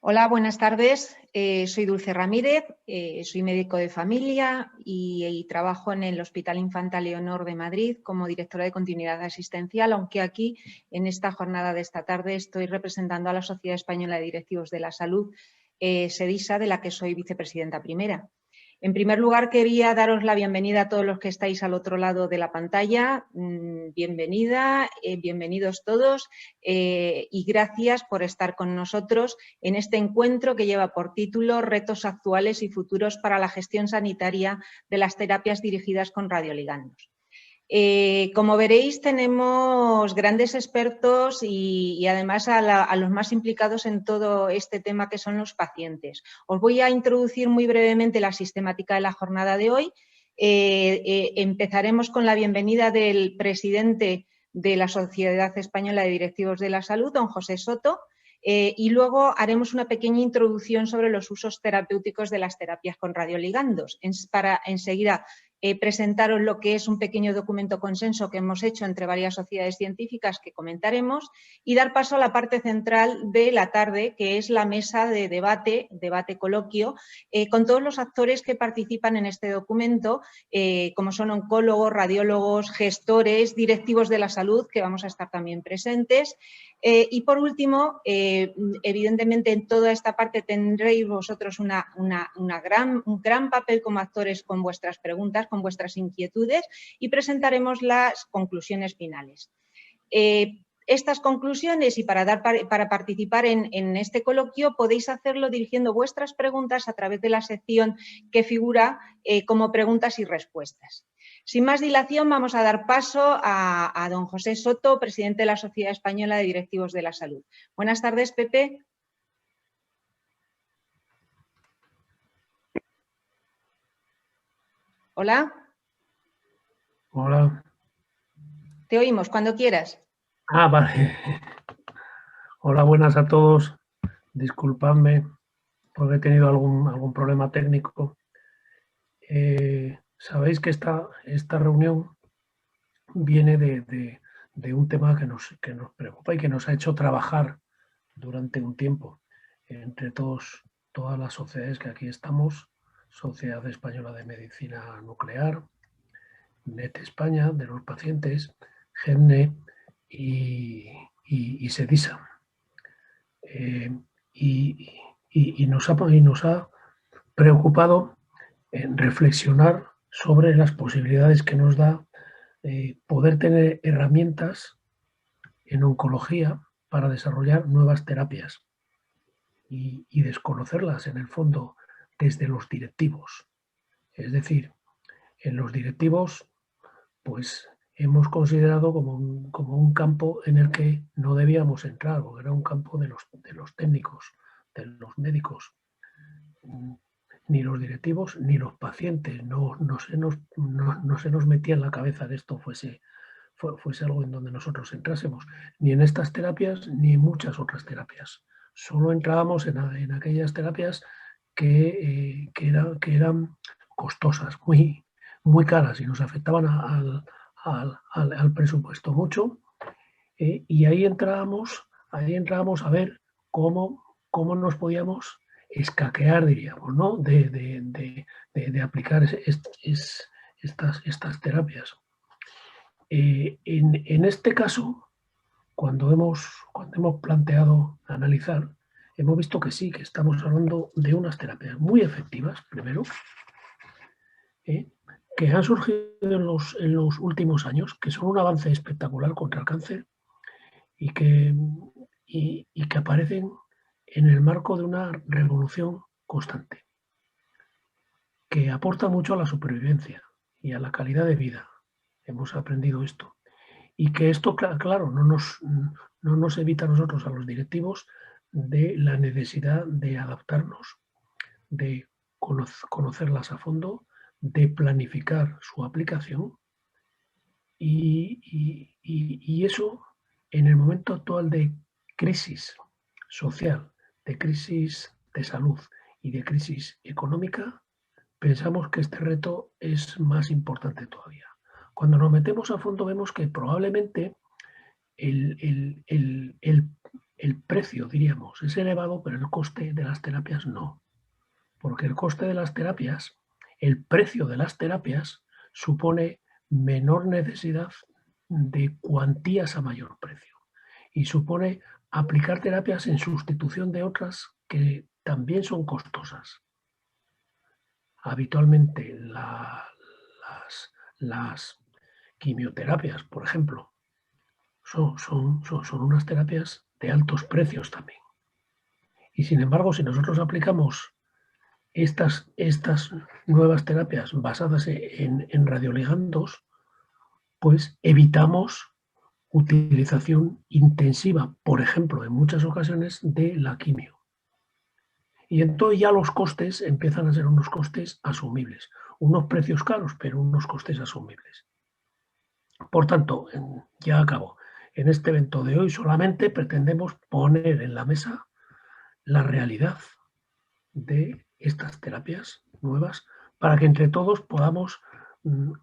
Hola, buenas tardes. Soy Dulce Ramírez, soy médico de familia y trabajo en el Hospital Infanta Leonor de Madrid como directora de continuidad asistencial, aunque aquí en esta jornada de esta tarde estoy representando a la Sociedad Española de Directivos de la Salud, SEDISA, de la que soy vicepresidenta primera. En primer lugar, quería daros la bienvenida a todos los que estáis al otro lado de la pantalla. Bienvenida, bienvenidos todos y gracias por estar con nosotros en este encuentro que lleva por título Retos actuales y futuros para la gestión sanitaria de las terapias dirigidas con radioligandos. Como veréis, tenemos grandes expertos y además a los más implicados en todo este tema, que son los pacientes. Os voy a introducir muy brevemente la sistemática de la jornada de hoy. Empezaremos con la bienvenida del presidente de la Sociedad Española de Directivos de la Salud, don José Soto, y luego haremos una pequeña introducción sobre los usos terapéuticos de las terapias con radioligandos, para enseguida presentaros lo que es un pequeño documento consenso que hemos hecho entre varias sociedades científicas que comentaremos y dar paso a la parte central de la tarde, que es la mesa de debate coloquio, con todos los actores que participan en este documento, como son oncólogos, radiólogos, gestores, directivos de la salud, que vamos a estar también presentes. Y por último, evidentemente en toda esta parte tendréis vosotros un gran papel como actores con vuestras preguntas, con vuestras inquietudes, y presentaremos las conclusiones finales. Estas conclusiones, y para participar en este coloquio, podéis hacerlo dirigiendo vuestras preguntas a través de la sección que figura como preguntas y respuestas. Sin más dilación, vamos a dar paso a don José Soto, presidente de la Sociedad Española de Directivos de la Salud. Buenas tardes, Pepe. Hola. Hola. Te oímos cuando quieras. Vale. Hola, buenas a todos. Disculpadme porque he tenido algún problema técnico. Sabéis que esta reunión viene de un tema que nos preocupa y que nos ha hecho trabajar durante un tiempo entre todas las sociedades que aquí estamos: Sociedad Española de Medicina Nuclear, NET España, de los pacientes, GENNE y SEDISA. Y nos ha preocupado reflexionar sobre las posibilidades que nos da poder tener herramientas en oncología para desarrollar nuevas terapias y desconocerlas, en el fondo, desde los directivos. Es decir, en los directivos, pues hemos considerado como un campo en el que no debíamos entrar, porque era un campo de los técnicos, de los médicos. Ni los directivos ni los pacientes. No se nos metía en la cabeza que esto fuese algo en donde nosotros entrásemos, ni en estas terapias ni en muchas otras terapias. Solo entrábamos en aquellas terapias que eran costosas, muy caras, y nos afectaban al presupuesto mucho, y ahí entrábamos a ver cómo nos podíamos escaquear, diríamos, ¿no?, de aplicar estas terapias. En este caso, cuando hemos planteado analizar, hemos visto que sí, que estamos hablando de unas terapias muy efectivas, primero, que han surgido en los últimos años, que son un avance espectacular contra el cáncer y que aparecen en el marco de una revolución constante, que aporta mucho a la supervivencia y a la calidad de vida. Hemos aprendido esto. Y que esto, claro, no nos evita a nosotros, a los directivos, de la necesidad de adaptarnos, de conocerlas a fondo, de planificar su aplicación, y eso, en el momento actual de crisis social, de crisis de salud y de crisis económica, pensamos que este reto es más importante todavía. Cuando nos metemos a fondo vemos que probablemente el el precio, diríamos, es elevado, pero el coste de las terapias no. Porque el coste de las terapias, el precio de las terapias, supone menor necesidad de cuantías a mayor precio. Y supone aplicar terapias en sustitución de otras que también son costosas. Habitualmente las quimioterapias, por ejemplo, son unas terapias de altos precios también. Y sin embargo, si nosotros aplicamos estas nuevas terapias basadas en radioligandos, pues evitamos utilización intensiva, por ejemplo, en muchas ocasiones, de la quimio. Y entonces ya los costes empiezan a ser unos costes asumibles. Unos precios caros, pero unos costes asumibles. Por tanto, ya acabo. En este evento de hoy solamente pretendemos poner en la mesa la realidad de estas terapias nuevas para que entre todos podamos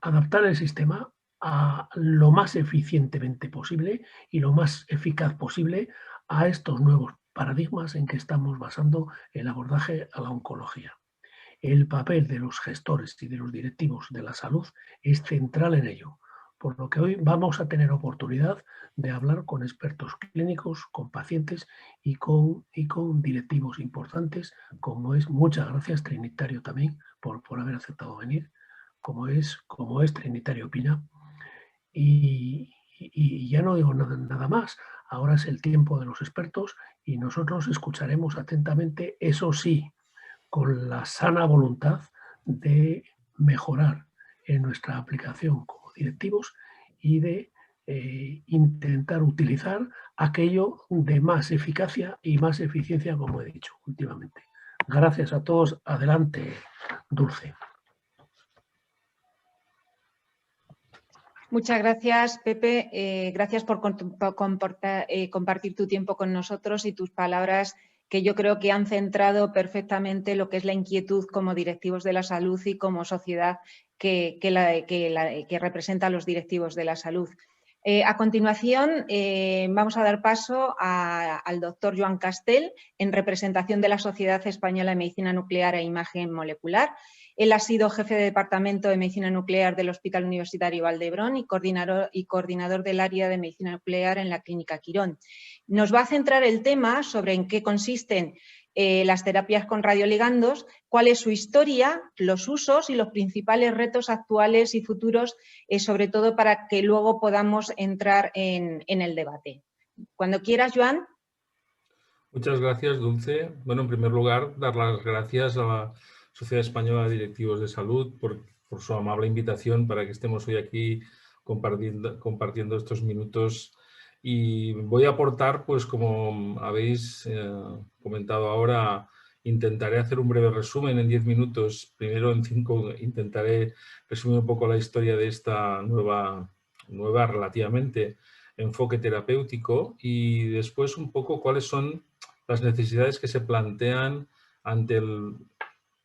adaptar el sistema a lo más eficientemente posible y lo más eficaz posible a estos nuevos paradigmas en que estamos basando el abordaje a la oncología. El papel de los gestores y de los directivos de la salud es central en ello, por lo que hoy vamos a tener oportunidad de hablar con expertos clínicos, con pacientes y con directivos importantes, como es, muchas gracias Trinitario también por haber aceptado venir, como es Trinitario Pina. Y ya no digo nada más, ahora es el tiempo de los expertos y nosotros escucharemos atentamente, eso sí, con la sana voluntad de mejorar en nuestra aplicación como directivos y de intentar utilizar aquello de más eficacia y más eficiencia, como he dicho últimamente. Gracias a todos. Adelante, Dulce. Muchas gracias, Pepe. Gracias por compartir tu tiempo con nosotros y tus palabras, que yo creo que han centrado perfectamente lo que es la inquietud como directivos de la salud y como sociedad que representa a los directivos de la salud. A continuación, vamos a dar paso al doctor Joan Castell, en representación de la Sociedad Española de Medicina Nuclear e Imagen Molecular. Él ha sido jefe de Departamento de Medicina Nuclear del Hospital Universitario Vall d'Hebron y coordinador del área de Medicina Nuclear en la Clínica Quirón. Nos va a centrar el tema sobre en qué consisten las terapias con radioligandos, cuál es su historia, los usos y los principales retos actuales y futuros, sobre todo para que luego podamos entrar en el debate. Cuando quieras, Joan. Muchas gracias, Dulce. Bueno, en primer lugar, dar las gracias a la Sociedad Española de Directivos de Salud por su amable invitación para que estemos hoy aquí compartiendo estos minutos. Y voy a aportar, pues como habéis comentado ahora, intentaré hacer un breve resumen en 10 minutos. Primero en 5 intentaré resumir un poco la historia de esta nueva relativamente enfoque terapéutico y después un poco cuáles son las necesidades que se plantean ante el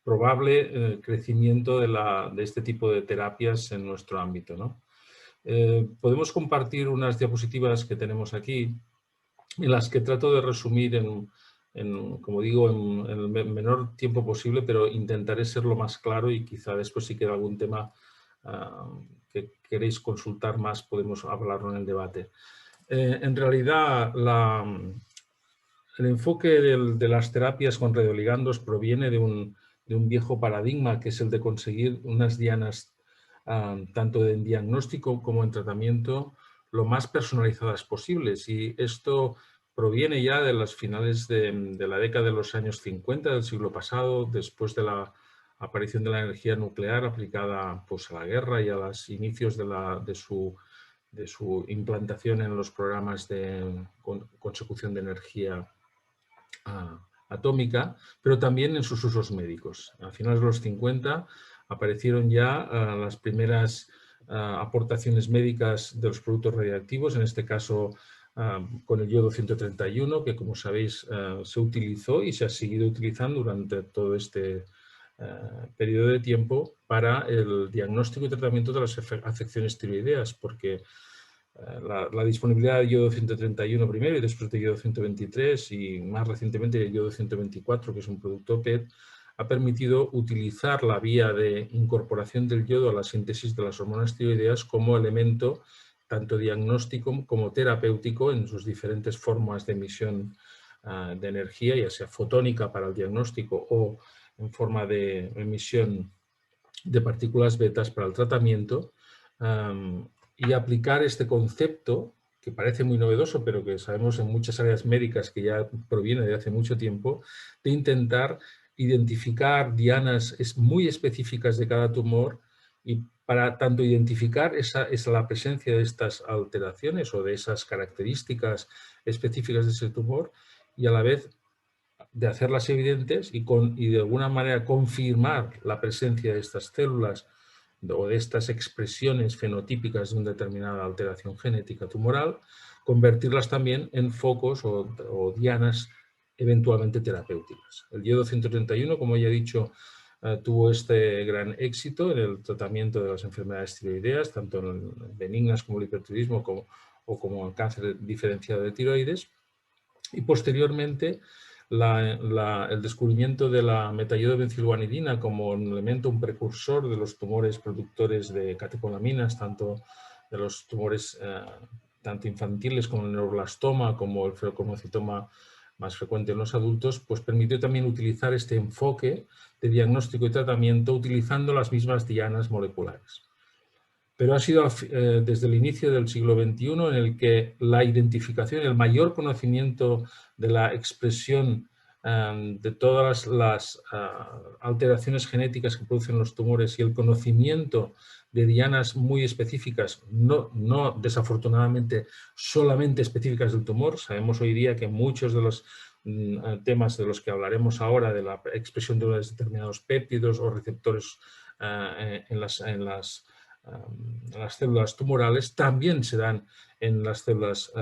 probable crecimiento de este tipo de terapias en nuestro ámbito, ¿no? Podemos compartir unas diapositivas que tenemos aquí en las que trato de resumir como digo, en el menor tiempo posible, pero intentaré ser lo más claro y quizá después si queda algún tema que queréis consultar más podemos hablarlo en el debate. En realidad, el enfoque de las terapias con radioligandos proviene de un viejo paradigma, que es el de conseguir unas dianas tanto en diagnóstico como en tratamiento lo más personalizadas posibles. Y esto proviene ya de las finales de la década de los años 50 del siglo pasado, después de la aparición de la energía nuclear aplicada pues, a la guerra y a los inicios de su implantación en los programas de consecución de energía atómica, pero también en sus usos médicos. A finales de los 50 aparecieron ya las primeras aportaciones médicas de los productos radiactivos, en este caso con el yodo 131, que como sabéis se utilizó y se ha seguido utilizando durante todo este periodo de tiempo para el diagnóstico y tratamiento de las afecciones tiroideas, porque la disponibilidad de yodo 131 primero y después de yodo 123 y más recientemente de yodo 124, que es un producto PET, ha permitido utilizar la vía de incorporación del yodo a la síntesis de las hormonas tiroideas como elemento tanto diagnóstico como terapéutico en sus diferentes formas de emisión de energía, ya sea fotónica para el diagnóstico o en forma de emisión de partículas betas para el tratamiento, y aplicar este concepto, que parece muy novedoso, pero que sabemos en muchas áreas médicas que ya proviene de hace mucho tiempo, de intentar identificar dianas muy específicas de cada tumor y para tanto identificar la presencia de estas alteraciones o de esas características específicas de ese tumor y a la vez de hacerlas evidentes y de alguna manera confirmar la presencia de estas células o de estas expresiones fenotípicas de una determinada alteración genética tumoral, convertirlas también en focos o dianas eventualmente terapéuticas. El yodo 131, como ya he dicho, tuvo este gran éxito en el tratamiento de las enfermedades tiroideas, tanto en benignas como el hipertiroidismo o como el cáncer diferenciado de tiroides, y posteriormente el descubrimiento de la metaiodobencilguanidina como un elemento, un precursor de los tumores productores de catecolaminas, tanto de los tumores tanto infantiles como el neuroblastoma, como el feocromocitoma más frecuente en los adultos, pues permitió también utilizar este enfoque de diagnóstico y tratamiento utilizando las mismas dianas moleculares. Pero ha sido desde el inicio del siglo XXI en el que la identificación, el mayor conocimiento de la expresión de todas las alteraciones genéticas que producen los tumores y el conocimiento de dianas muy específicas, no desafortunadamente solamente específicas del tumor. Sabemos hoy día que muchos de los temas de los que hablaremos ahora, de la expresión de determinados péptidos o receptores en las células tumorales, también se dan en las células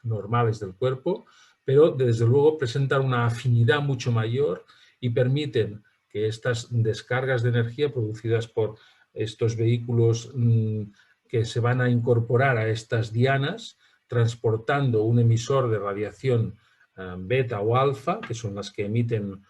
normales del cuerpo, pero desde luego presentan una afinidad mucho mayor y permiten que estas descargas de energía producidas por estos vehículos que se van a incorporar a estas dianas, transportando un emisor de radiación beta o alfa, que son las que emiten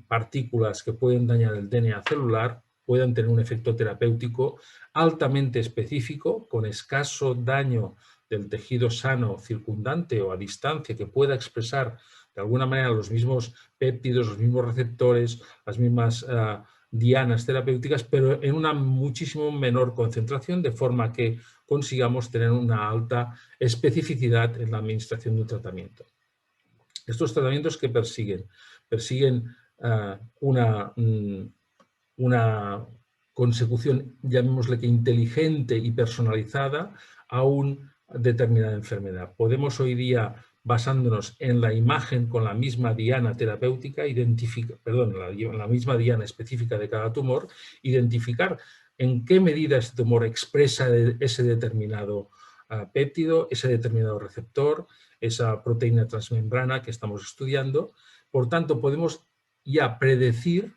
partículas que pueden dañar el DNA celular, puedan tener un efecto terapéutico altamente específico, con escaso daño del tejido sano circundante o a distancia, que pueda expresar de alguna manera los mismos péptidos, los mismos receptores, las mismas dianas terapéuticas, pero en una muchísimo menor concentración, de forma que consigamos tener una alta especificidad en la administración de un tratamiento. Estos tratamientos que persiguen una consecución, llamémosle que inteligente y personalizada a una determinada enfermedad. Podemos hoy día, basándonos en la imagen con la misma diana terapéutica, la misma diana específica de cada tumor, identificar en qué medida este tumor expresa ese determinado péptido, ese determinado receptor, esa proteína transmembrana que estamos estudiando. Por tanto, podemos ya predecir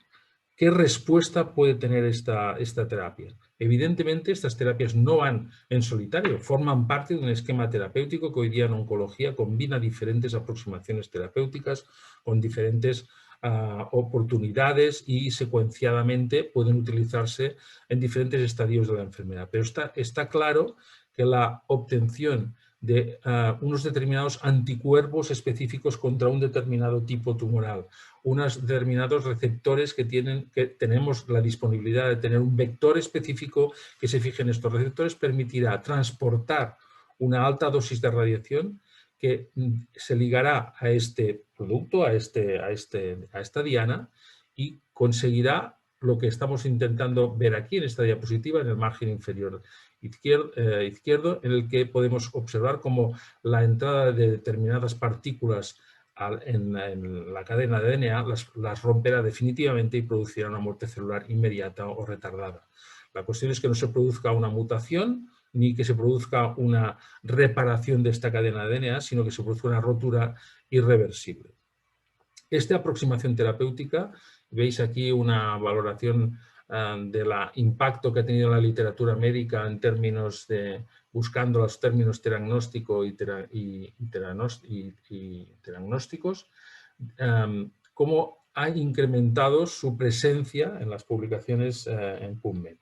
qué respuesta puede tener esta terapia. Evidentemente, estas terapias no van en solitario, forman parte de un esquema terapéutico que hoy día en oncología combina diferentes aproximaciones terapéuticas con diferentes oportunidades y secuenciadamente pueden utilizarse en diferentes estadios de la enfermedad. Pero está claro que la obtención de unos determinados anticuerpos específicos contra un determinado tipo tumoral, unos determinados receptores que tenemos la disponibilidad de tener un vector específico que se fije en estos receptores, permitirá transportar una alta dosis de radiación que se ligará a este producto, a esta diana, y conseguirá lo que estamos intentando ver aquí en esta diapositiva, en el margen inferior izquierdo, en el que podemos observar cómo la entrada de determinadas partículas en la cadena de DNA las romperá definitivamente y producirá una muerte celular inmediata o retardada. La cuestión es que no se produzca una mutación ni que se produzca una reparación de esta cadena de DNA, sino que se produzca una rotura irreversible. Esta aproximación terapéutica, veis aquí una valoración del impacto que ha tenido la literatura médica en términos de, buscando los términos teragnóstico y teragnósticos, cómo ha incrementado su presencia en las publicaciones en PubMed.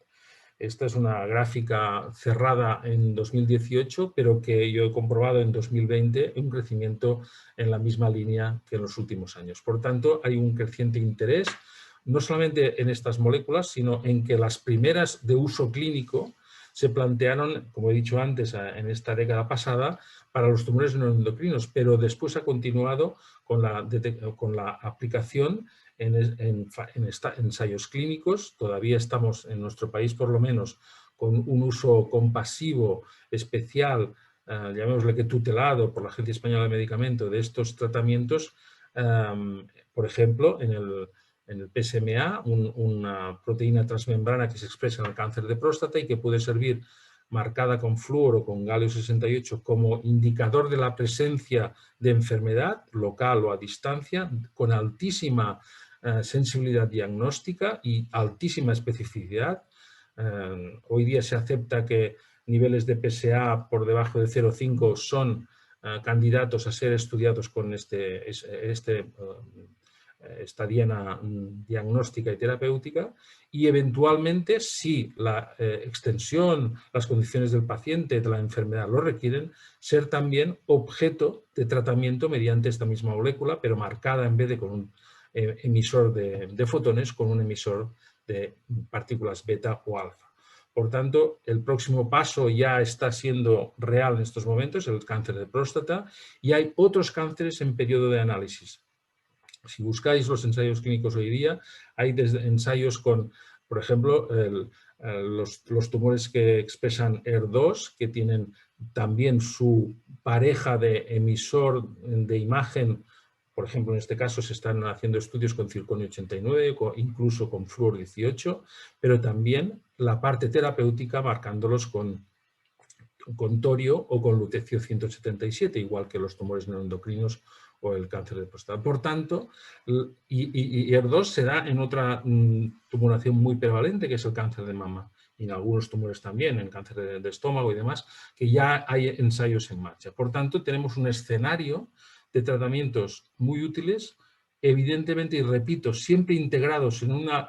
Esta es una gráfica cerrada en 2018, pero que yo he comprobado en 2020 un crecimiento en la misma línea que en los últimos años. Por tanto, hay un creciente interés, no solamente en estas moléculas, sino en que las primeras de uso clínico se plantearon, como he dicho antes, en esta década pasada, para los tumores neuroendocrinos, pero después ha continuado con la aplicación en ensayos clínicos. Todavía estamos en nuestro país, por lo menos, con un uso compasivo especial, llamémosle que tutelado por la Agencia Española de Medicamentos, de estos tratamientos, por ejemplo, en el PSMA, una proteína transmembrana que se expresa en el cáncer de próstata y que puede servir marcada con flúor o con galio 68 como indicador de la presencia de enfermedad local o a distancia, con altísima sensibilidad diagnóstica y altísima especificidad. Hoy día se acepta que niveles de PSA por debajo de 0,5 son candidatos a ser estudiados con esta diana diagnóstica y terapéutica, y eventualmente, si la extensión, las condiciones del paciente, de la enfermedad lo requieren, ser también objeto de tratamiento mediante esta misma molécula, pero marcada en vez de con un emisor de fotones, con un emisor de partículas beta o alfa. Por tanto, el próximo paso ya está siendo real en estos momentos, el cáncer de próstata, y hay otros cánceres en periodo de análisis. Si buscáis los ensayos clínicos hoy día, hay desde ensayos con, por ejemplo, los tumores que expresan ER2, que tienen también su pareja de emisor de imagen. Por ejemplo, en este caso se están haciendo estudios con circonio 89, incluso con flúor 18, pero también la parte terapéutica marcándolos con torio o con lutecio 177, igual que los tumores neuroendocrinos o el cáncer de próstata. Por tanto, y ER2 se da en otra tumoración muy prevalente, que es el cáncer de mama, y en algunos tumores también, en cáncer de estómago y demás, que ya hay ensayos en marcha. Por tanto, tenemos un escenario de tratamientos muy útiles, evidentemente, y repito, siempre integrados en una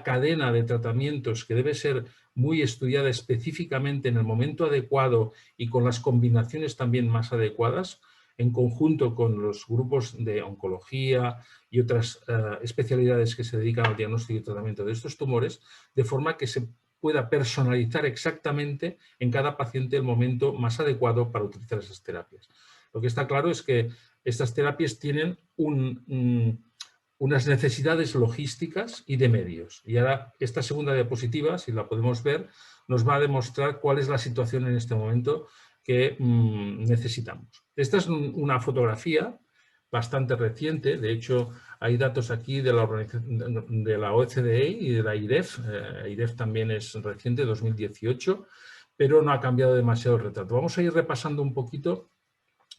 cadena de tratamientos que debe ser muy estudiada específicamente en el momento adecuado y con las combinaciones también más adecuadas, en conjunto con los grupos de oncología y otras especialidades que se dedican al diagnóstico y tratamiento de estos tumores, de forma que se pueda personalizar exactamente en cada paciente el momento más adecuado para utilizar esas terapias. Lo que está claro es que estas terapias tienen unas necesidades logísticas y de medios. Y ahora esta segunda diapositiva, si la podemos ver, nos va a demostrar cuál es la situación en este momento que necesitamos. Esta es una fotografía bastante reciente. De hecho, hay datos aquí de la OCDE y de la IREF. IREF también es reciente, 2018, pero no ha cambiado demasiado el retrato. Vamos a ir repasando un poquito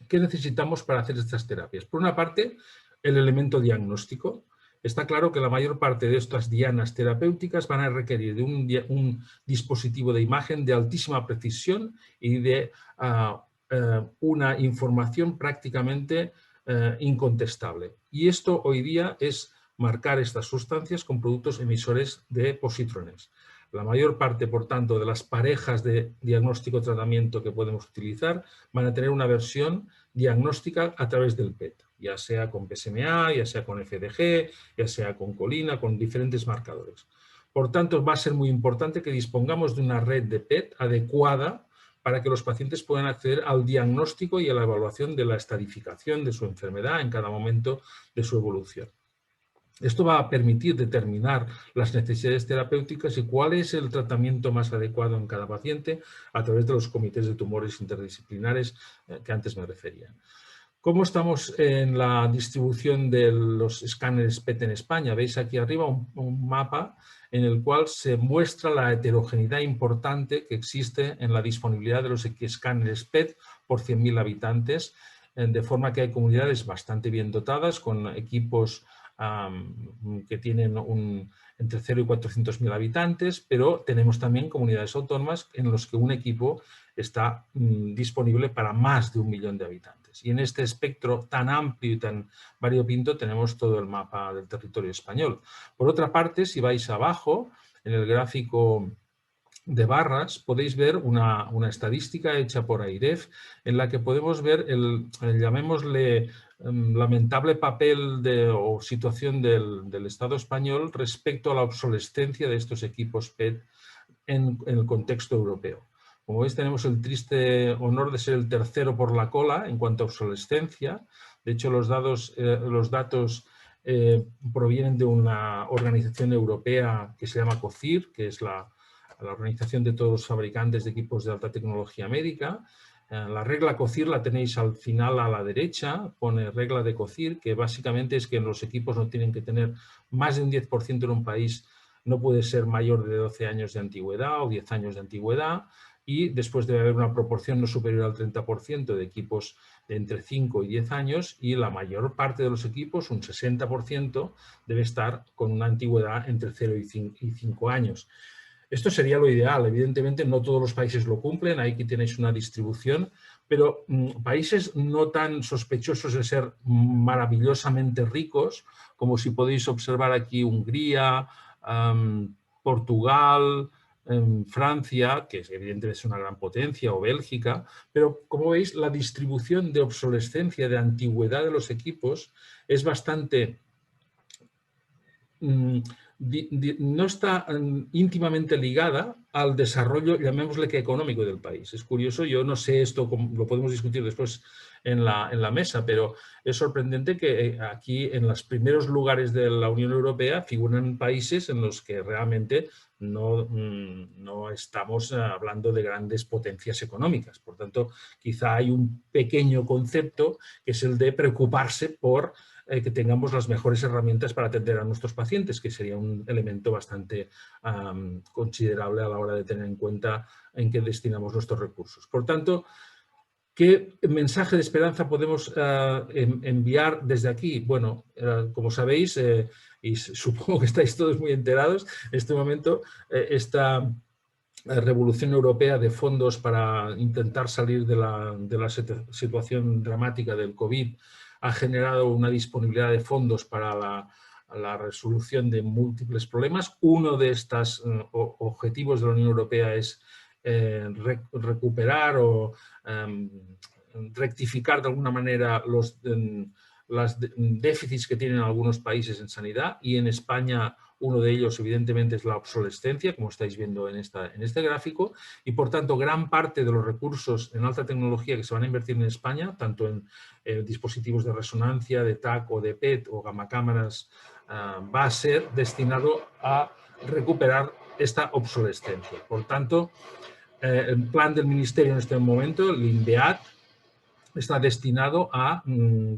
qué necesitamos para hacer estas terapias. Por una parte, el elemento diagnóstico. Está claro que la mayor parte de estas dianas terapéuticas van a requerir de un dispositivo de imagen de altísima precisión y de una información prácticamente incontestable. Y esto hoy día es marcar estas sustancias con productos emisores de positrones. La mayor parte, por tanto, de las parejas de diagnóstico-tratamiento que podemos utilizar van a tener una versión diagnóstica a través del PET, ya sea con PSMA, ya sea con FDG, ya sea con colina, con diferentes marcadores. Por tanto, va a ser muy importante que dispongamos de una red de PET adecuada para que los pacientes puedan acceder al diagnóstico y a la evaluación de la estadificación de su enfermedad en cada momento de su evolución. Esto va a permitir determinar las necesidades terapéuticas y cuál es el tratamiento más adecuado en cada paciente a través de los comités de tumores interdisciplinares que antes me refería. ¿Cómo estamos en la distribución de los escáneres PET en España? Veis aquí arriba un mapa en el cual se muestra la heterogeneidad importante que existe en la disponibilidad de los escáneres PET por 100.000 habitantes, de forma que hay comunidades bastante bien dotadas con equipos que tienen entre 0 y 400.000 habitantes, pero tenemos también comunidades autónomas en las que un equipo está disponible para más de 1 millón de habitantes. Y en este espectro tan amplio y tan variopinto tenemos todo el mapa del territorio español. Por otra parte, si vais abajo, en el gráfico de barras, podéis ver una estadística hecha por AIREF en la que podemos ver llamémosle, lamentable papel o situación del Estado español respecto a la obsolescencia de estos equipos PET en el contexto europeo. Como veis, tenemos el triste honor de ser el tercero por la cola en cuanto a obsolescencia. De hecho, los datos provienen de una organización europea que se llama COCIR, que es la organización de todos los fabricantes de equipos de alta tecnología médica. La regla COCIR la tenéis al final a la derecha, pone regla de COCIR, que básicamente es que los equipos no tienen que tener más de un 10% en un país, no puede ser mayor de 12 años de antigüedad o 10 años de antigüedad, y después debe haber una proporción no superior al 30% de equipos de entre 5 y 10 años, y la mayor parte de los equipos, un 60%, debe estar con una antigüedad entre 0 y 5 años. Esto sería lo ideal. Evidentemente no todos los países lo cumplen, aquí tenéis una distribución, pero países no tan sospechosos de ser maravillosamente ricos, como si podéis observar aquí Hungría, Portugal, Francia, que evidentemente es una gran potencia, o Bélgica, pero como veis la distribución de obsolescencia, de antigüedad de los equipos es bastante... no está íntimamente ligada al desarrollo, llamémosle que económico del país. Es curioso, yo no sé esto, lo podemos discutir después en la mesa, pero es sorprendente que aquí en los primeros lugares de la Unión Europea figuran países en los que realmente no estamos hablando de grandes potencias económicas. Por tanto, quizá hay un pequeño concepto que es el de preocuparse por que tengamos las mejores herramientas para atender a nuestros pacientes, que sería un elemento bastante considerable a la hora de tener en cuenta en qué destinamos nuestros recursos. Por tanto, ¿qué mensaje de esperanza podemos enviar desde aquí? Bueno, como sabéis, y supongo que estáis todos muy enterados, en este momento esta revolución europea de fondos para intentar salir de la situación dramática del COVID ha generado una disponibilidad de fondos para la resolución de múltiples problemas. Uno de estos objetivos de la Unión Europea es recuperar o rectificar de alguna manera los déficits que tienen algunos países en sanidad, y en España uno de ellos evidentemente es la obsolescencia, como estáis viendo en este gráfico, y por tanto gran parte de los recursos en alta tecnología que se van a invertir en España, tanto en dispositivos de resonancia, de TAC o de PET o gamacámaras, va a ser destinado a recuperar esta obsolescencia. Por tanto, el plan del Ministerio en este momento, el INDEAT, está destinado a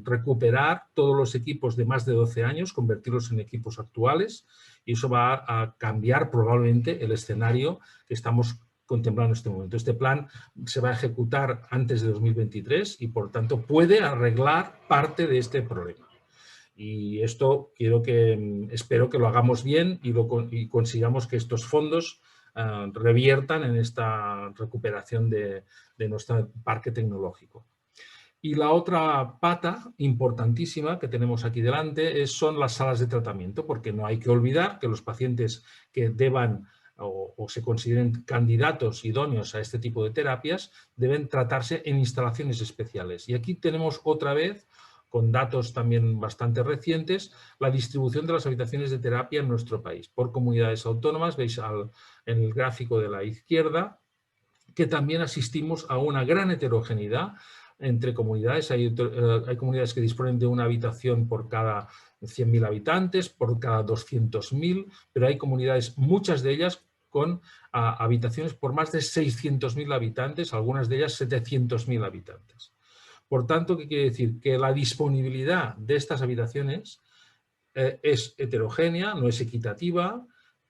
recuperar todos los equipos de más de 12 años, convertirlos en equipos actuales, y eso va a cambiar probablemente el escenario que estamos contemplando en este momento. Este plan se va a ejecutar antes de 2023 y por tanto puede arreglar parte de este problema. Y esto espero que lo hagamos bien y consigamos que estos fondos reviertan en esta recuperación de nuestro parque tecnológico. Y la otra pata importantísima que tenemos aquí delante son las salas de tratamiento, porque no hay que olvidar que los pacientes que deban o se consideren candidatos idóneos a este tipo de terapias deben tratarse en instalaciones especiales. Y aquí tenemos otra vez, con datos también bastante recientes, la distribución de las habitaciones de terapia en nuestro país por comunidades autónomas. Veis en el gráfico de la izquierda que también asistimos a una gran heterogeneidad entre comunidades. Hay comunidades que disponen de una habitación por cada 100.000 habitantes, por cada 200.000, pero hay comunidades, muchas de ellas, con habitaciones por más de 600.000 habitantes, algunas de ellas 700.000 habitantes. Por tanto, ¿qué quiere decir? Que la disponibilidad de estas habitaciones es heterogénea, no es equitativa,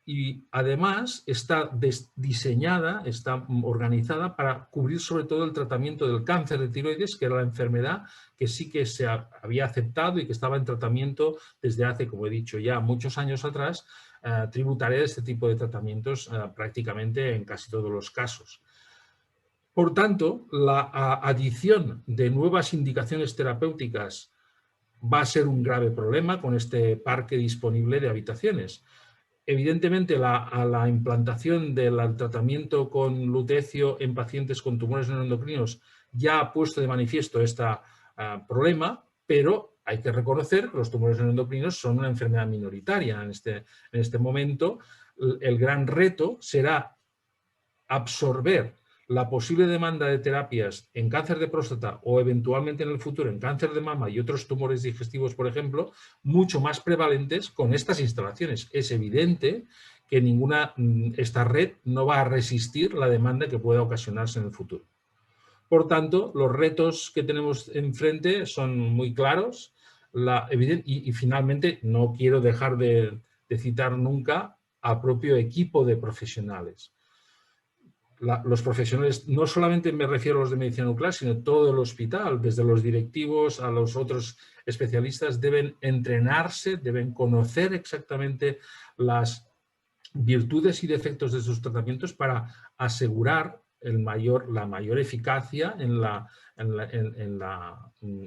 y además está diseñada, está organizada para cubrir sobre todo el tratamiento del cáncer de tiroides, que era la enfermedad que sí que se había aceptado y que estaba en tratamiento desde hace, como he dicho ya, muchos años atrás, tributaria de este tipo de tratamientos prácticamente en casi todos los casos. Por tanto, la adición de nuevas indicaciones terapéuticas va a ser un grave problema con este parque disponible de habitaciones. Evidentemente, la implantación del tratamiento con lutecio en pacientes con tumores neuroendocrinos ya ha puesto de manifiesto este problema, pero hay que reconocer que los tumores neuroendocrinos son una enfermedad minoritaria en este momento. El gran reto será absorber la posible demanda de terapias en cáncer de próstata o eventualmente en el futuro en cáncer de mama y otros tumores digestivos, por ejemplo, mucho más prevalentes con estas instalaciones. Es evidente que esta red no va a resistir la demanda que pueda ocasionarse en el futuro. Por tanto, los retos que tenemos enfrente son muy claros y finalmente no quiero dejar de citar nunca al propio equipo de profesionales. Los profesionales, no solamente me refiero a los de medicina nuclear, sino todo el hospital, desde los directivos a los otros especialistas, deben entrenarse, deben conocer exactamente las virtudes y defectos de sus tratamientos para asegurar la mayor eficacia en la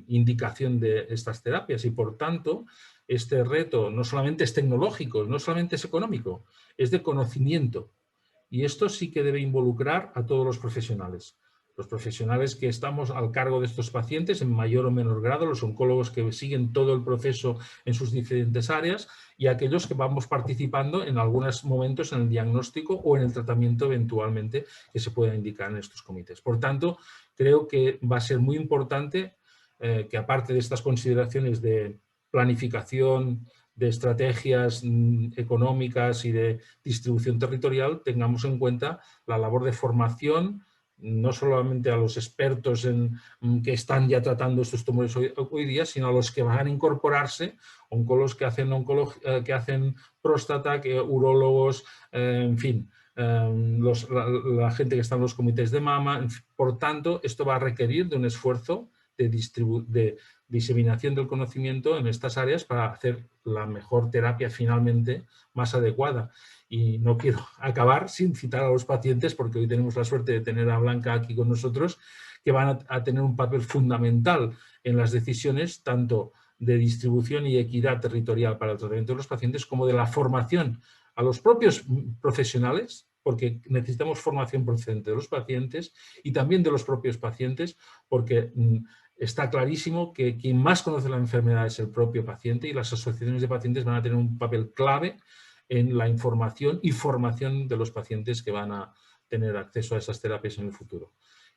indicación de estas terapias. Y por tanto, este reto no solamente es tecnológico, no solamente es económico, es de conocimiento. Y esto sí que debe involucrar a todos los profesionales. Los profesionales que estamos al cargo de estos pacientes en mayor o menor grado, los oncólogos que siguen todo el proceso en sus diferentes áreas y aquellos que vamos participando en algunos momentos en el diagnóstico o en el tratamiento eventualmente que se pueda indicar en estos comités. Por tanto, creo que va a ser muy importante que aparte de estas consideraciones de planificación, de estrategias económicas y de distribución territorial, tengamos en cuenta la labor de formación, no solamente a los expertos que están ya tratando estos tumores hoy día, sino a los que van a incorporarse, oncólogos que hacen próstata, urólogos, en fin, la gente que está en los comités de mama. Por tanto, esto va a requerir de un esfuerzo de diseminación del conocimiento en estas áreas para hacer la mejor terapia finalmente más adecuada. Y no quiero acabar sin citar a los pacientes, porque hoy tenemos la suerte de tener a Blanca aquí con nosotros, que van a tener un papel fundamental en las decisiones tanto de distribución y equidad territorial para el tratamiento de los pacientes como de la formación a los propios profesionales, porque necesitamos formación procedente de los pacientes y también de los propios pacientes, porque está clarísimo que quien más conoce la enfermedad es el propio paciente y las asociaciones de pacientes van a tener un papel clave en la información y formación de los pacientes que van a tener acceso a esas terapias en el futuro.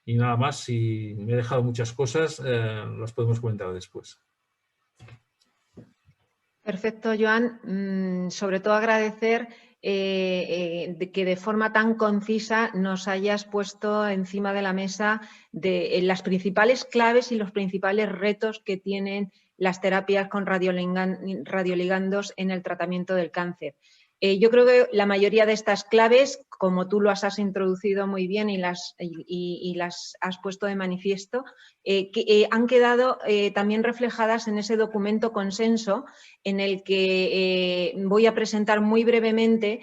Y nada más, si me he dejado muchas cosas, las podemos comentar después. Perfecto, Joan. Sobre todo agradecer que de forma tan concisa nos hayas puesto encima de la mesa las principales claves y los principales retos que tienen las terapias con radioligandos en el tratamiento del cáncer. Yo creo que la mayoría de estas claves, como tú las has introducido muy bien y las has puesto de manifiesto, han quedado también reflejadas en ese documento consenso en el que voy a presentar muy brevemente,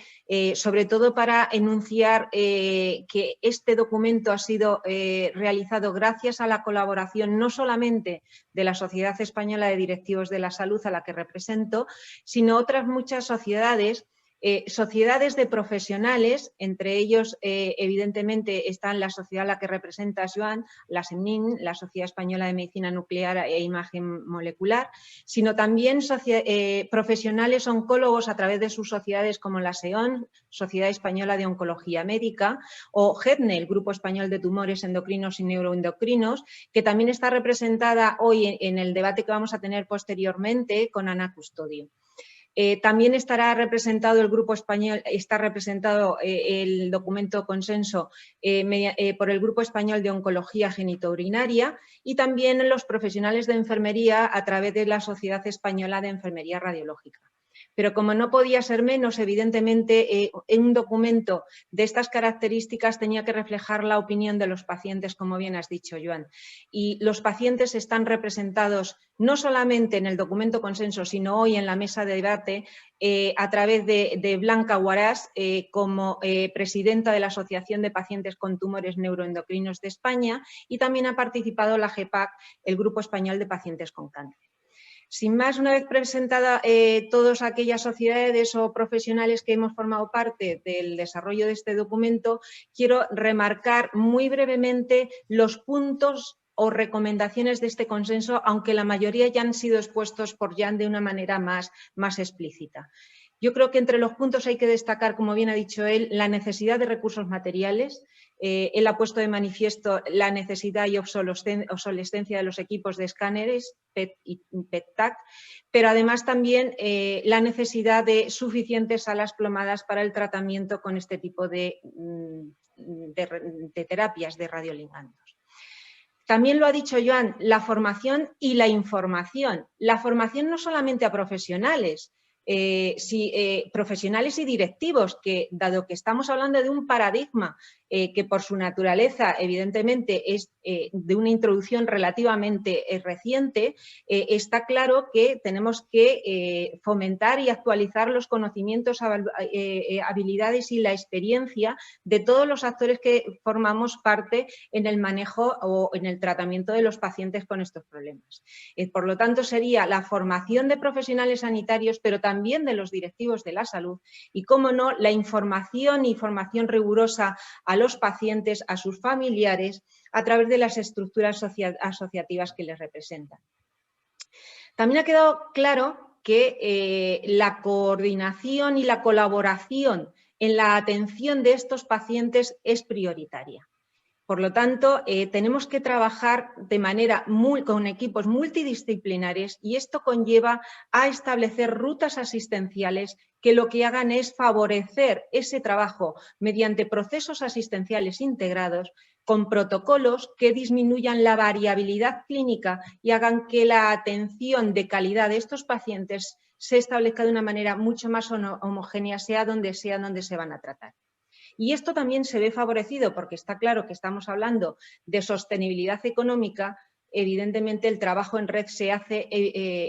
sobre todo para enunciar que este documento ha sido realizado gracias a la colaboración no solamente de la Sociedad Española de Directivos de la Salud, a la que represento, sino otras muchas sociedades. Sociedades de profesionales, entre ellos evidentemente están la sociedad a la que representa Joan, la SEMNIN, la Sociedad Española de Medicina Nuclear e Imagen Molecular, sino también profesionales oncólogos a través de sus sociedades como la SEON, Sociedad Española de Oncología Médica, o GEDNE, el Grupo Español de Tumores Endocrinos y Neuroendocrinos, que también está representada hoy en el debate que vamos a tener posteriormente con Ana Custodio. También estará representado el Grupo Español, está representado el documento consenso por el Grupo Español de Oncología Genitourinaria y también los profesionales de enfermería a través de la Sociedad Española de Enfermería Radiológica. pero como no podía ser menos, evidentemente, en un documento de estas características tenía que reflejar la opinión de los pacientes, como bien has dicho, Joan. Y los pacientes están representados no solamente en el documento consenso, sino hoy en la mesa de debate a través de Blanca Huaraz como presidenta de la Asociación de Pacientes con Tumores Neuroendocrinos de España, y también ha participado la GEPAC, el Grupo Español de Pacientes con Cáncer. Sin más, una vez presentada todas aquellas sociedades o profesionales que hemos formado parte del desarrollo de este documento, quiero remarcar muy brevemente los puntos o recomendaciones de este consenso, aunque la mayoría ya han sido expuestos por Jan de una manera más explícita. Yo creo que entre los puntos hay que destacar, como bien ha dicho él, la necesidad de recursos materiales. Él ha puesto de manifiesto la necesidad y obsolescencia de los equipos de escáneres PET y PET-TAC, pero además también la necesidad de suficientes salas plomadas para el tratamiento con este tipo de terapias de radioligandos. También lo ha dicho Joan, la formación y la información. La formación no solamente a profesionales, profesionales y directivos, que dado que estamos hablando de un paradigma que por su naturaleza evidentemente es de una introducción relativamente reciente, está claro que tenemos que fomentar y actualizar los conocimientos, habilidades y la experiencia de todos los actores que formamos parte en el manejo o en el tratamiento de los pacientes con estos problemas. Por lo tanto, sería la formación de profesionales sanitarios, pero también de los directivos de la salud y, cómo no, la información y formación rigurosa a los pacientes, a sus familiares, a través de las estructuras asociativas que les representan. También ha quedado claro que la coordinación y la colaboración en la atención de estos pacientes es prioritaria. Por lo tanto, tenemos que trabajar de manera con equipos multidisciplinares, y esto conlleva a establecer rutas asistenciales que lo que hagan es favorecer ese trabajo mediante procesos asistenciales integrados con protocolos que disminuyan la variabilidad clínica y hagan que la atención de calidad de estos pacientes se establezca de una manera mucho más homogénea, sea donde se van a tratar. Y esto también se ve favorecido porque está claro que estamos hablando de sostenibilidad económica. Evidentemente, el trabajo en red se hace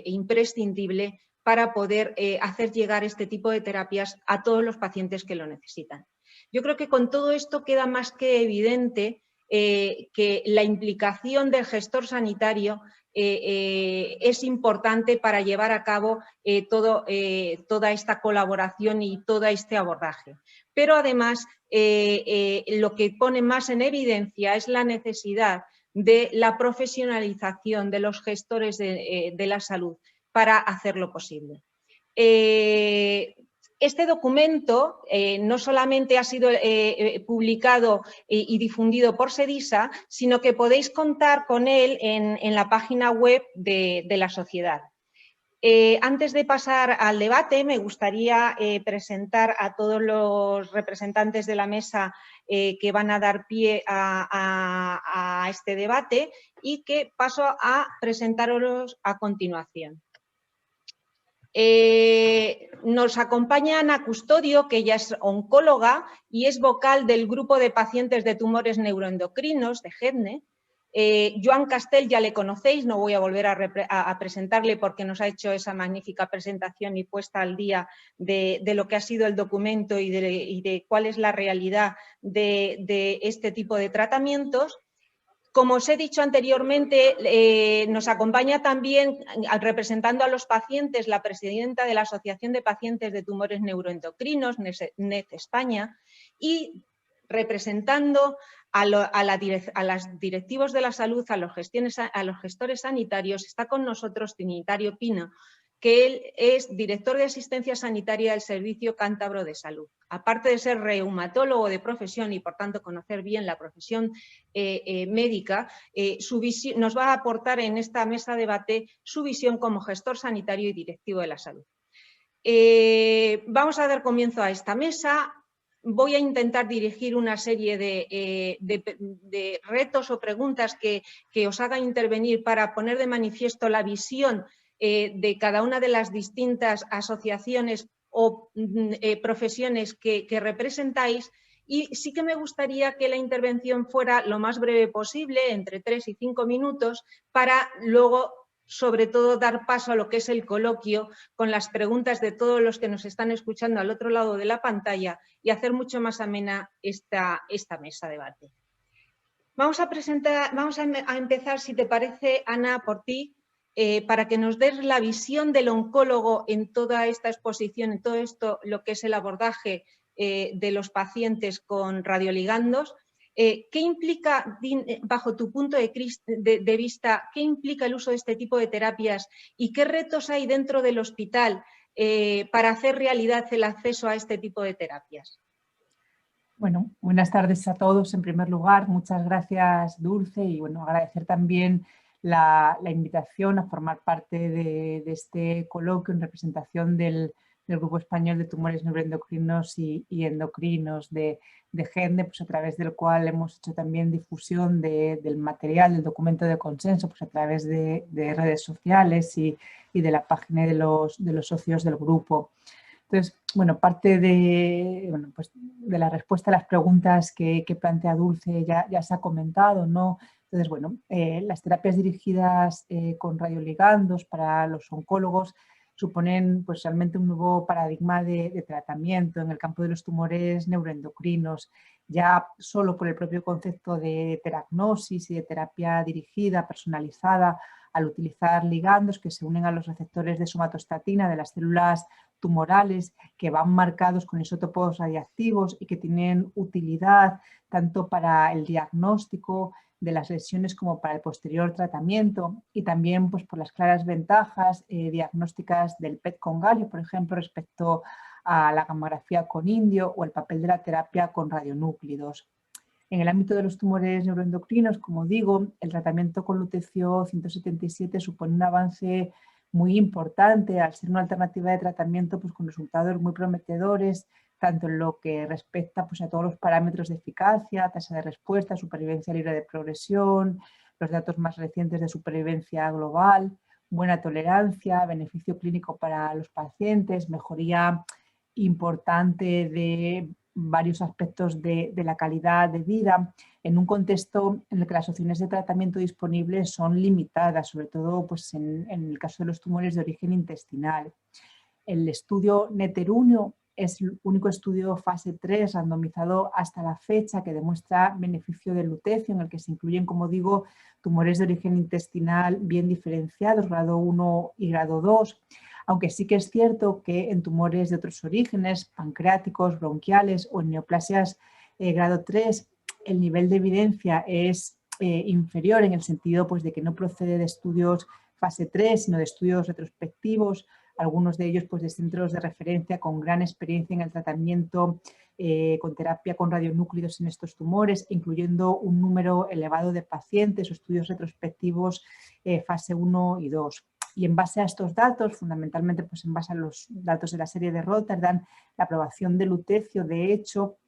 imprescindible para poder hacer llegar este tipo de terapias a todos los pacientes que lo necesitan. Yo creo que con todo esto queda más que evidente que la implicación del gestor sanitario es importante para llevar a cabo toda esta colaboración y todo este abordaje. Pero además lo que pone más en evidencia es la necesidad de la profesionalización de los gestores de la salud para hacerlo posible. Este documento no solamente ha sido publicado y difundido por SEDISA, sino que podéis contar con él en la página web de la sociedad. Antes de pasar al debate, me gustaría presentar a todos los representantes de la mesa que van a dar pie a este debate, y que paso a presentaros a continuación. Nos acompaña Ana Custodio, que ella es oncóloga y es vocal del grupo de pacientes de tumores neuroendocrinos de GEDNE. Joan Castell ya le conocéis, no voy a volver a presentarle porque nos ha hecho esa magnífica presentación y puesta al día de lo que ha sido el documento y de cuál es la realidad de este tipo de tratamientos. Como os he dicho anteriormente, nos acompaña también, representando a los pacientes, la presidenta de la Asociación de Pacientes de Tumores Neuroendocrinos, NET España, y representando a los directivos de la salud, a los gestores sanitarios, está con nosotros Trinitario Pino, que él es director de asistencia sanitaria del Servicio Cántabro de Salud. Aparte de ser reumatólogo de profesión y, por tanto, conocer bien la profesión médica, su visión, nos va a aportar en esta mesa de debate su visión como gestor sanitario y directivo de la salud. Vamos a dar comienzo a esta mesa. Voy a intentar dirigir una serie de retos o preguntas que os hagan intervenir para poner de manifiesto la visión de cada una de las distintas asociaciones o profesiones que representáis, y sí que me gustaría que la intervención fuera lo más breve posible, entre 3 y 5 minutos, para luego, sobre todo, dar paso a lo que es el coloquio con las preguntas de todos los que nos están escuchando al otro lado de la pantalla y hacer mucho más amena esta mesa de debate. Vamos a empezar, si te parece, Ana, por ti, para que nos des la visión del oncólogo en toda esta exposición, en todo esto, lo que es el abordaje de los pacientes con radioligandos. ¿Qué implica, bajo tu punto de vista, qué implica el uso de este tipo de terapias y qué retos hay dentro del hospital para hacer realidad el acceso a este tipo de terapias? Bueno, buenas tardes a todos. En primer lugar, muchas gracias, Dulce, y bueno, agradecer también la invitación a formar parte de este coloquio en representación del Grupo Español de Tumores Neuroendocrinos y Endocrinos de GENDE, pues a través del cual hemos hecho también difusión del material, del documento de consenso, pues a través de redes sociales y de la página de los socios del grupo. Entonces, bueno, parte de la respuesta a las preguntas que plantea Dulce ya se ha comentado, ¿no? Entonces, bueno, las terapias dirigidas con radioligandos para los oncólogos suponen pues realmente un nuevo paradigma de tratamiento en el campo de los tumores neuroendocrinos, ya solo por el propio concepto de teragnosis y de terapia dirigida, personalizada, al utilizar ligandos que se unen a los receptores de somatostatina de las células tumorales, que van marcados con isótopos radiactivos y que tienen utilidad tanto para el diagnóstico de las lesiones como para el posterior tratamiento, y también pues, por las claras ventajas diagnósticas del PET con galio, por ejemplo, respecto a la gamografía con indio o el papel de la terapia con radionúclidos. En el ámbito de los tumores neuroendocrinos, como digo, el tratamiento con lutecio 177 supone un avance muy importante al ser una alternativa de tratamiento pues, con resultados muy prometedores, tanto en lo que respecta pues, a todos los parámetros de eficacia, tasa de respuesta, supervivencia libre de progresión, los datos más recientes de supervivencia global, buena tolerancia, beneficio clínico para los pacientes, mejoría importante de varios aspectos de la calidad de vida, en un contexto en el que las opciones de tratamiento disponibles son limitadas, sobre todo pues, en el caso de los tumores de origen intestinal. El estudio NETER-1 es el único estudio fase 3 randomizado hasta la fecha que demuestra beneficio del lutecio, en el que se incluyen, como digo, tumores de origen intestinal bien diferenciados, grado 1 y grado 2, aunque sí que es cierto que en tumores de otros orígenes, pancreáticos, bronquiales o en neoplasias grado 3, el nivel de evidencia es inferior en el sentido pues, de que no procede de estudios fase 3, sino de estudios retrospectivos, algunos de ellos pues, de centros de referencia con gran experiencia en el tratamiento con terapia con radionúclidos en estos tumores, incluyendo un número elevado de pacientes o estudios retrospectivos fase 1 y 2. Y en base a estos datos, fundamentalmente pues, en base a los datos de la serie de Rotterdam, la aprobación de lutecio, de hecho,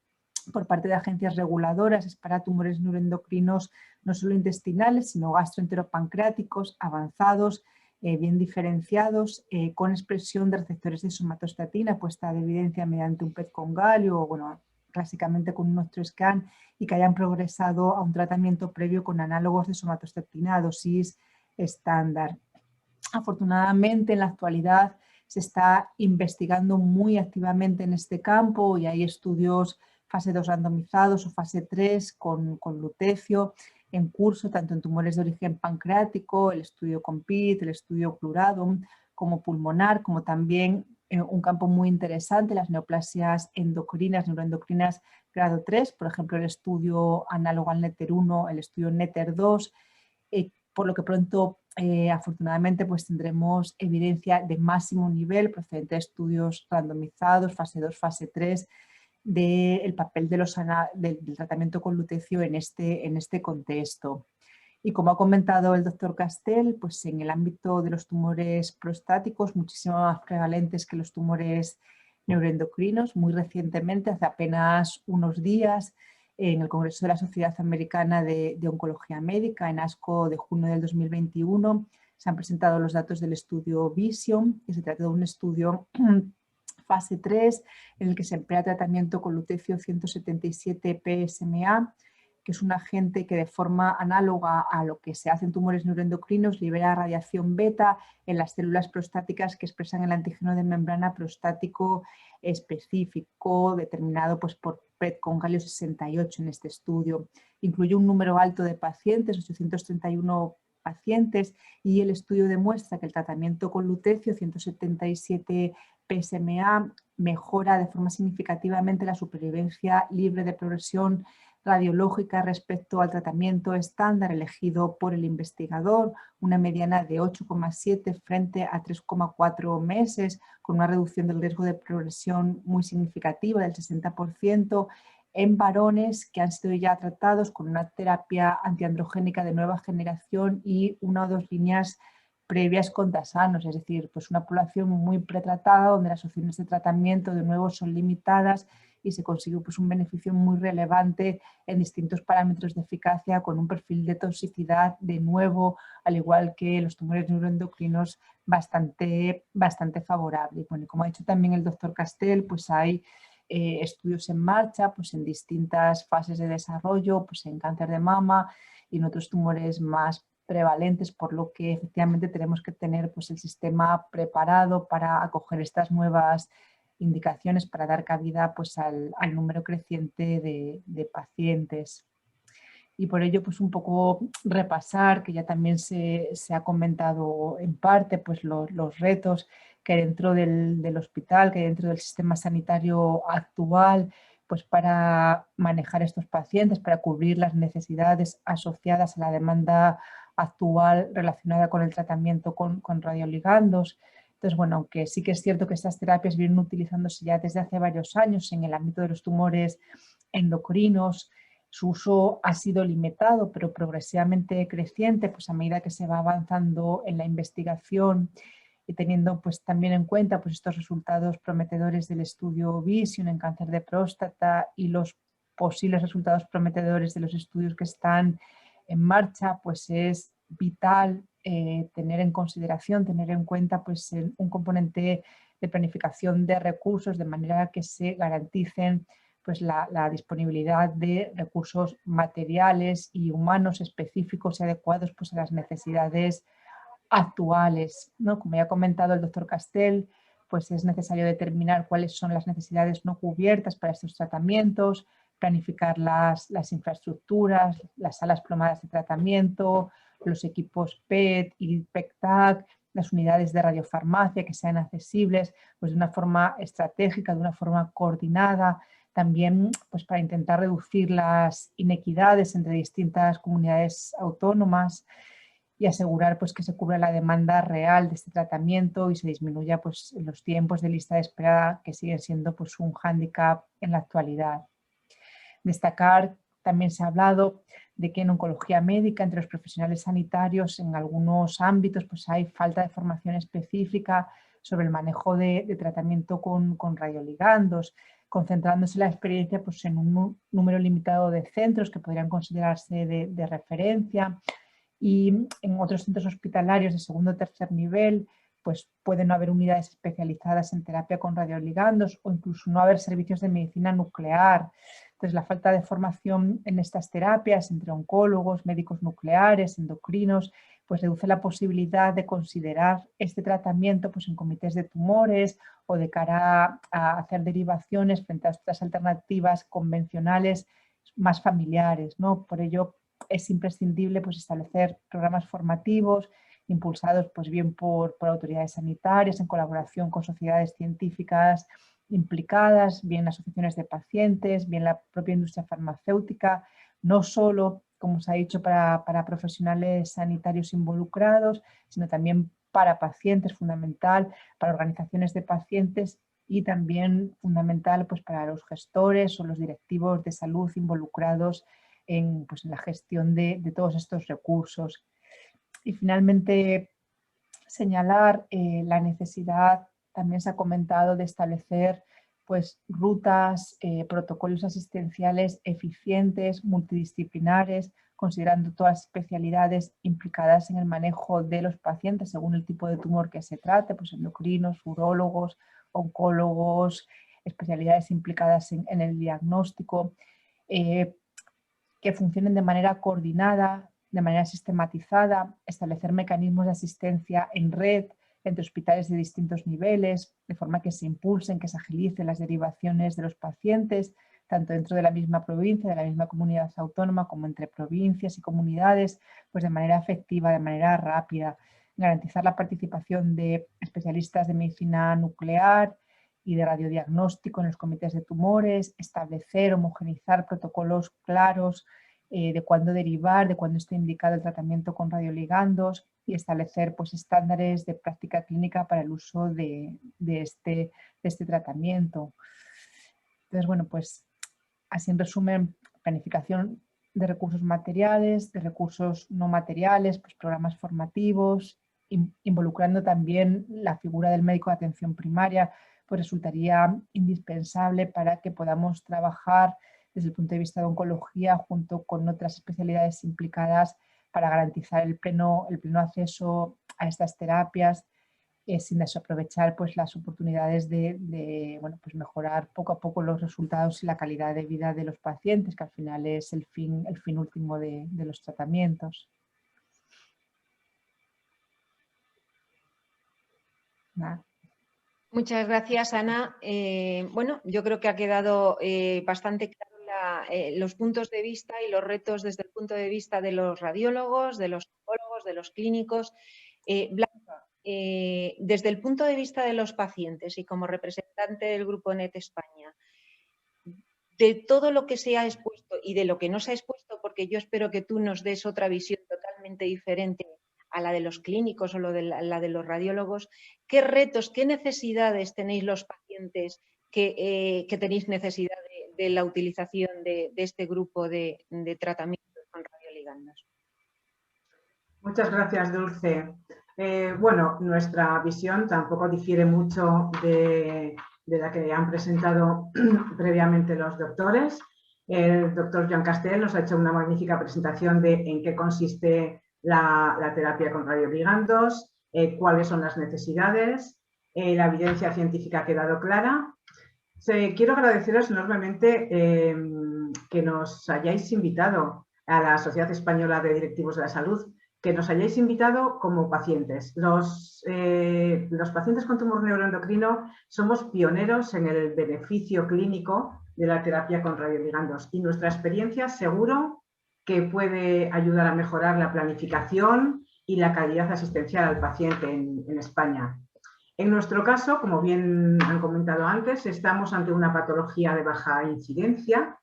por parte de agencias reguladoras es para tumores neuroendocrinos no solo intestinales, sino gastroenteropancreáticos, avanzados, bien diferenciados, con expresión de receptores de somatostatina puesta de evidencia mediante un PET con galio o, bueno, clásicamente con un OstroScan, y que hayan progresado a un tratamiento previo con análogos de somatostatina a dosis estándar. Afortunadamente, en la actualidad se está investigando muy activamente en este campo y hay estudios fase 2 randomizados o fase 3 con lutecio en curso, tanto en tumores de origen pancreático, el estudio COMPETE, el estudio Pluradum, como pulmonar, como también un campo muy interesante, las neoplasias endocrinas, neuroendocrinas grado 3, por ejemplo, el estudio análogo al NETER-1, el estudio NETER-2, por lo que pronto, afortunadamente, pues tendremos evidencia de máximo nivel procedente de estudios randomizados, fase 2, fase 3, del papel del tratamiento con lutecio en este contexto. Y como ha comentado el doctor Castell, pues en el ámbito de los tumores prostáticos, muchísimo más prevalentes que los tumores neuroendocrinos. Muy recientemente, hace apenas unos días, en el Congreso de la Sociedad Americana de Oncología Médica, en ASCO de junio del 2021, Se han presentado los datos del estudio Vision, que se trata de un estudio fase 3 en el que se emplea tratamiento con lutecio 177 PSMA, que es un agente que de forma análoga a lo que se hace en tumores neuroendocrinos libera radiación beta en las células prostáticas que expresan el antígeno de membrana prostático específico determinado pues, por PET con galio 68 en este estudio. Incluye un número alto de pacientes, 831 pacientes, y el estudio demuestra que el tratamiento con lutecio 177 PSMA mejora de forma significativamente la supervivencia libre de progresión radiológica respecto al tratamiento estándar elegido por el investigador, una mediana de 8,7 frente a 3,4 meses, con una reducción del riesgo de progresión muy significativa del 60% en varones que han sido ya tratados con una terapia antiandrogénica de nueva generación y 1 o 2 líneas previas con tasanos, es decir, pues una población muy pretratada donde las opciones de tratamiento de nuevo son limitadas y se consigue pues, un beneficio muy relevante en distintos parámetros de eficacia con un perfil de toxicidad de nuevo, al igual que los tumores neuroendocrinos, bastante favorable. Bueno, como ha dicho también el doctor Castell, pues hay estudios en marcha pues, en distintas fases de desarrollo, pues en cáncer de mama y en otros tumores más prevalentes, por lo que efectivamente tenemos que tener pues, el sistema preparado para acoger estas nuevas indicaciones para dar cabida pues, al número creciente de pacientes. Y por ello, pues un poco repasar, que ya también se ha comentado en parte, pues los retos que hay dentro del hospital, que hay dentro del sistema sanitario actual, pues para manejar estos pacientes, para cubrir las necesidades asociadas a la demanda actual relacionada con el tratamiento con radioligandos. Entonces, bueno, aunque sí que es cierto que estas terapias vienen utilizándose ya desde hace varios años en el ámbito de los tumores endocrinos, su uso ha sido limitado, pero progresivamente creciente, pues a medida que se va avanzando en la investigación y teniendo pues también en cuenta pues estos resultados prometedores del estudio Vision en cáncer de próstata y los posibles resultados prometedores de los estudios que están en marcha, pues es vital tener en consideración, tener en cuenta pues un componente de planificación de recursos de manera que se garanticen pues la disponibilidad de recursos materiales y humanos específicos y adecuados pues, a las necesidades actuales, ¿no? Como ya ha comentado el doctor Castell, pues es necesario determinar cuáles son las necesidades no cubiertas para estos tratamientos, planificar las infraestructuras, las salas plomadas de tratamiento, los equipos PET y PEC-TAC, las unidades de radiofarmacia que sean accesibles pues de una forma estratégica, de una forma coordinada, también pues, para intentar reducir las inequidades entre distintas comunidades autónomas y asegurar pues, que se cubra la demanda real de este tratamiento y se disminuya pues, los tiempos de lista de espera que siguen siendo pues, un hándicap en la actualidad. Destacar, también se ha hablado de que en oncología médica, entre los profesionales sanitarios, en algunos ámbitos pues, hay falta de formación específica sobre el manejo de tratamiento con radioligandos, concentrándose la experiencia pues, en un número limitado de centros que podrían considerarse de referencia, y en otros centros hospitalarios de segundo o tercer nivel pues pueden no haber unidades especializadas en terapia con radioligandos o incluso no haber servicios de medicina nuclear. Entonces la falta de formación en estas terapias entre oncólogos, médicos nucleares, endocrinos, pues reduce la posibilidad de considerar este tratamiento pues, en comités de tumores o de cara a hacer derivaciones frente a otras alternativas convencionales más familiares, ¿no? Por ello es imprescindible pues, establecer programas formativos impulsados pues, bien por autoridades sanitarias en colaboración con sociedades científicas implicadas, bien asociaciones de pacientes, bien la propia industria farmacéutica, no solo, como se ha dicho, para profesionales sanitarios involucrados, sino también para pacientes, fundamental, para organizaciones de pacientes y también fundamental pues, para los gestores o los directivos de salud involucrados en la gestión de todos estos recursos. Y finalmente señalar la necesidad, también se ha comentado, de establecer pues, rutas, protocolos asistenciales eficientes, multidisciplinares, considerando todas las especialidades implicadas en el manejo de los pacientes según el tipo de tumor que se trate, pues endocrinos, urólogos, oncólogos, especialidades implicadas en el diagnóstico, que funcionen de manera coordinada, de manera sistematizada, establecer mecanismos de asistencia en red entre hospitales de distintos niveles, de forma que se impulsen, que se agilicen las derivaciones de los pacientes, tanto dentro de la misma provincia, de la misma comunidad autónoma, como entre provincias y comunidades, pues de manera efectiva, de manera rápida, garantizar la participación de especialistas de medicina nuclear y de radiodiagnóstico en los comités de tumores, establecer, homogeneizar protocolos claros de cuándo derivar, de cuándo está indicado el tratamiento con radioligandos y establecer pues, estándares de práctica clínica para el uso de este tratamiento. Entonces, bueno, pues así en resumen, planificación de recursos materiales, de recursos no materiales, pues programas formativos, involucrando también la figura del médico de atención primaria, pues resultaría indispensable para que podamos trabajar desde el punto de vista de oncología junto con otras especialidades implicadas para garantizar el pleno acceso a estas terapias sin desaprovechar pues, las oportunidades de bueno, pues mejorar poco a poco los resultados y la calidad de vida de los pacientes, que al final es el fin último de los tratamientos. Nada. Muchas gracias, Ana. Bueno, yo creo que ha quedado bastante claro los puntos de vista y los retos desde el punto de vista de los radiólogos, de los oncólogos, de los clínicos. Blanca, desde el punto de vista de los pacientes y como representante del Grupo NET España, de todo lo que se ha expuesto y de lo que no se ha expuesto, porque yo espero que tú nos des otra visión totalmente diferente a la de los clínicos o la de los radiólogos, ¿qué retos, qué necesidades tenéis los pacientes que tenéis necesidad de la utilización de este grupo de tratamientos con radioligandos? Muchas gracias, Dulce. Bueno, nuestra visión tampoco difiere mucho de la que han presentado previamente los doctores. El doctor Joan Castell nos ha hecho una magnífica presentación de en qué consiste la terapia con radioligandos, cuáles son las necesidades, la evidencia científica ha quedado clara. Quiero agradeceros enormemente que nos hayáis invitado a la Sociedad Española de Directivos de la Salud, que nos hayáis invitado como pacientes. Los pacientes con tumor neuroendocrino somos pioneros en el beneficio clínico de la terapia con radioligandos y nuestra experiencia seguro que puede ayudar a mejorar la planificación y la calidad asistencial al paciente en España. En nuestro caso, como bien han comentado antes, estamos ante una patología de baja incidencia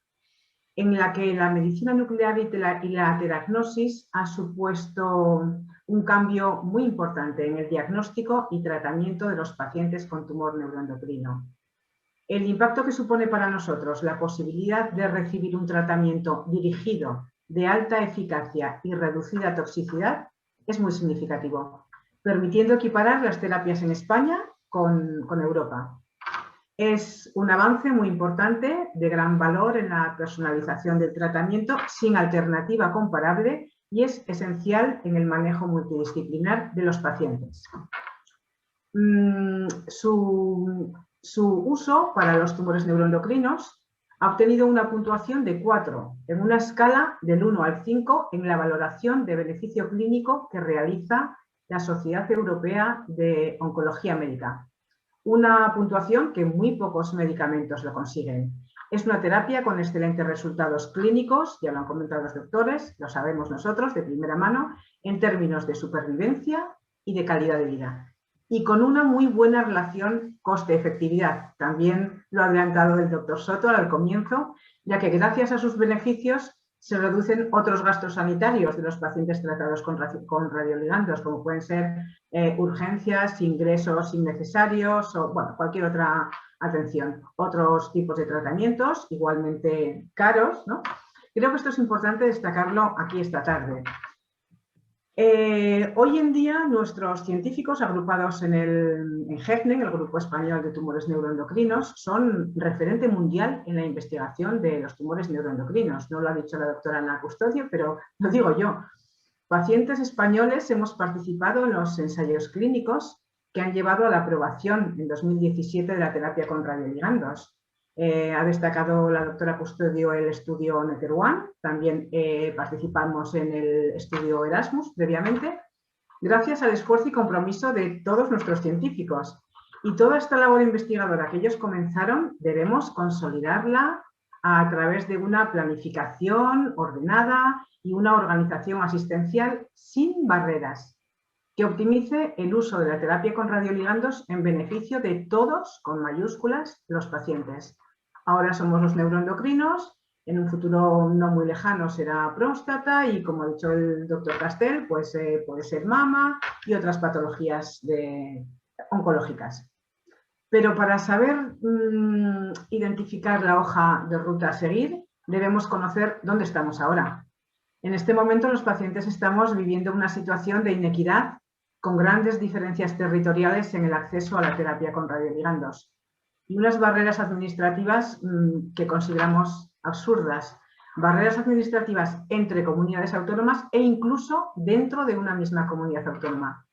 en la que la medicina nuclear y la teragnosis ha supuesto un cambio muy importante en el diagnóstico y tratamiento de los pacientes con tumor neuroendocrino. El impacto que supone para nosotros la posibilidad de recibir un tratamiento dirigido, de alta eficacia y reducida toxicidad es muy significativo, permitiendo equiparar las terapias en España con Europa. Es un avance muy importante, de gran valor en la personalización del tratamiento, sin alternativa comparable y es esencial en el manejo multidisciplinar de los pacientes. Su uso para los tumores neuroendocrinos ha obtenido una puntuación de 4 en una escala del 1 al 5 en la valoración de beneficio clínico que realiza la Sociedad Europea de Oncología Médica. Una puntuación que muy pocos medicamentos lo consiguen. Es una terapia con excelentes resultados clínicos, ya lo han comentado los doctores, lo sabemos nosotros de primera mano, en términos de supervivencia y de calidad de vida. Y con una muy buena relación coste-efectividad. También lo ha adelantado el doctor Soto al comienzo, ya que gracias a sus beneficios se reducen otros gastos sanitarios de los pacientes tratados con radioligandos, como pueden ser urgencias, ingresos innecesarios o bueno, cualquier otra atención. Otros tipos de tratamientos igualmente caros, ¿no? Creo que esto es importante destacarlo aquí esta tarde. Hoy en día nuestros científicos agrupados en GECNE, el Grupo Español de Tumores Neuroendocrinos, son referente mundial en la investigación de los tumores neuroendocrinos. No lo ha dicho la doctora Ana Custodio, pero lo digo yo. Pacientes españoles hemos participado en los ensayos clínicos que han llevado a la aprobación en 2017 de la terapia con radioligandos. Ha destacado la doctora Custodio el estudio NETHER-1, también participamos en el estudio Erasmus previamente, gracias al esfuerzo y compromiso de todos nuestros científicos. Y toda esta labor investigadora que ellos comenzaron debemos consolidarla a través de una planificación ordenada y una organización asistencial sin barreras, que optimice el uso de la terapia con radioligandos en beneficio de todos, con mayúsculas, los pacientes. Ahora somos los neuroendocrinos, en un futuro no muy lejano será próstata y, como ha dicho el doctor Castell, pues, puede ser mama y otras patologías oncológicas. Pero para saber identificar la hoja de ruta a seguir, debemos conocer dónde estamos ahora. En este momento los pacientes estamos viviendo una situación de inequidad con grandes diferencias territoriales en el acceso a la terapia con radioligandos y unas barreras administrativas que consideramos absurdas. Barreras administrativas entre comunidades autónomas e incluso dentro de una misma comunidad autónoma,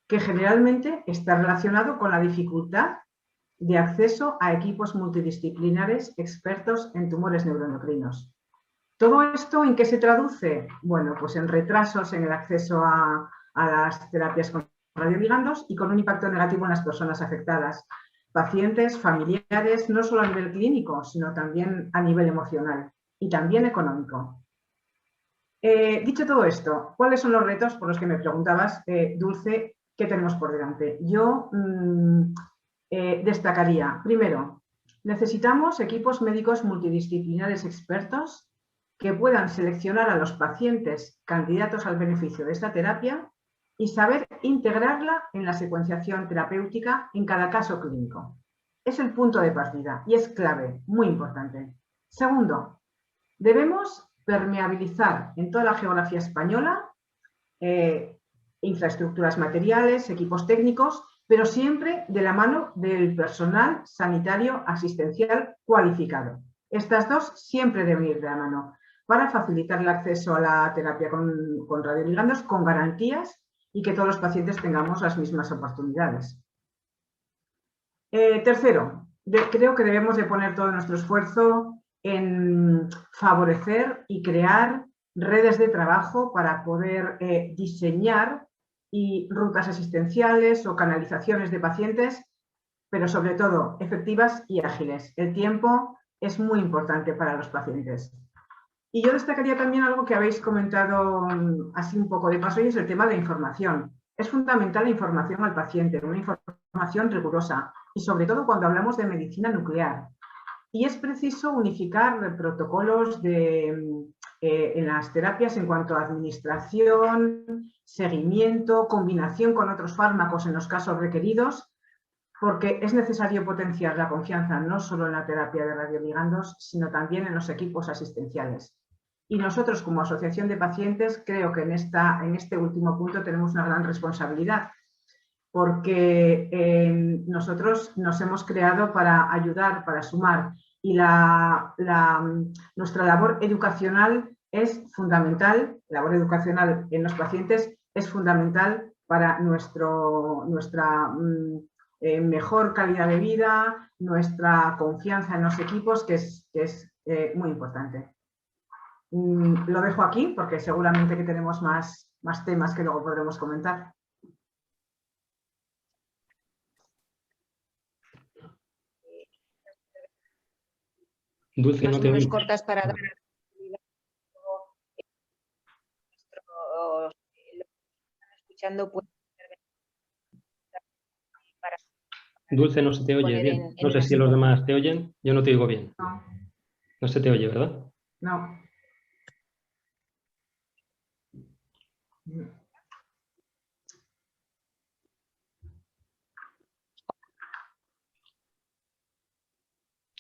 que generalmente está relacionado con la dificultad de acceso a equipos multidisciplinares expertos en tumores neuroendocrinos. ¿Todo esto en qué se traduce? Bueno, pues en retrasos en el acceso a las terapias con radioligandos y con un impacto negativo en las personas afectadas, pacientes, familiares, no solo a nivel clínico, sino también a nivel emocional y también económico. Dicho todo esto, ¿cuáles son los retos por los que me preguntabas, Dulce, qué tenemos por delante? Yo destacaría, primero, necesitamos equipos médicos multidisciplinares expertos que puedan seleccionar a los pacientes candidatos al beneficio de esta terapia y saber integrarla en la secuenciación terapéutica en cada caso clínico. Es el punto de partida y es clave, muy importante. Segundo, debemos permeabilizar en toda la geografía española infraestructuras materiales, equipos técnicos, pero siempre de la mano del personal sanitario asistencial cualificado. Estas dos siempre deben ir de la mano para facilitar el acceso a la terapia con radioligandos con garantías y que todos los pacientes tengamos las mismas oportunidades. Tercero, creo que debemos de poner todo nuestro esfuerzo en favorecer y crear redes de trabajo para poder diseñar rutas asistenciales o canalizaciones de pacientes, pero sobre todo efectivas y ágiles. El tiempo es muy importante para los pacientes. Y yo destacaría también algo que habéis comentado así un poco de paso, y es el tema de la información. Es fundamental la información al paciente, una información rigurosa, y sobre todo cuando hablamos de medicina nuclear. Y es preciso unificar protocolos en las terapias en cuanto a administración, seguimiento, combinación con otros fármacos en los casos requeridos, porque es necesario potenciar la confianza no solo en la terapia de radioligandos, sino también en los equipos asistenciales. Y nosotros, como asociación de pacientes, creo que en este último punto tenemos una gran responsabilidad, porque nosotros nos hemos creado para ayudar, para sumar, y nuestra labor educacional es fundamental, labor educacional en los pacientes es fundamental para nuestra mejor calidad de vida, nuestra confianza en los equipos, que es muy importante. Lo dejo aquí porque seguramente que tenemos más temas que luego podremos comentar. Dulce, no te oigo. Cortas para dar escuchando pues, Dulce, no se te oye bien. No sé si los demás te oyen. Yo no te oigo bien. No. No se te oye, ¿verdad? No.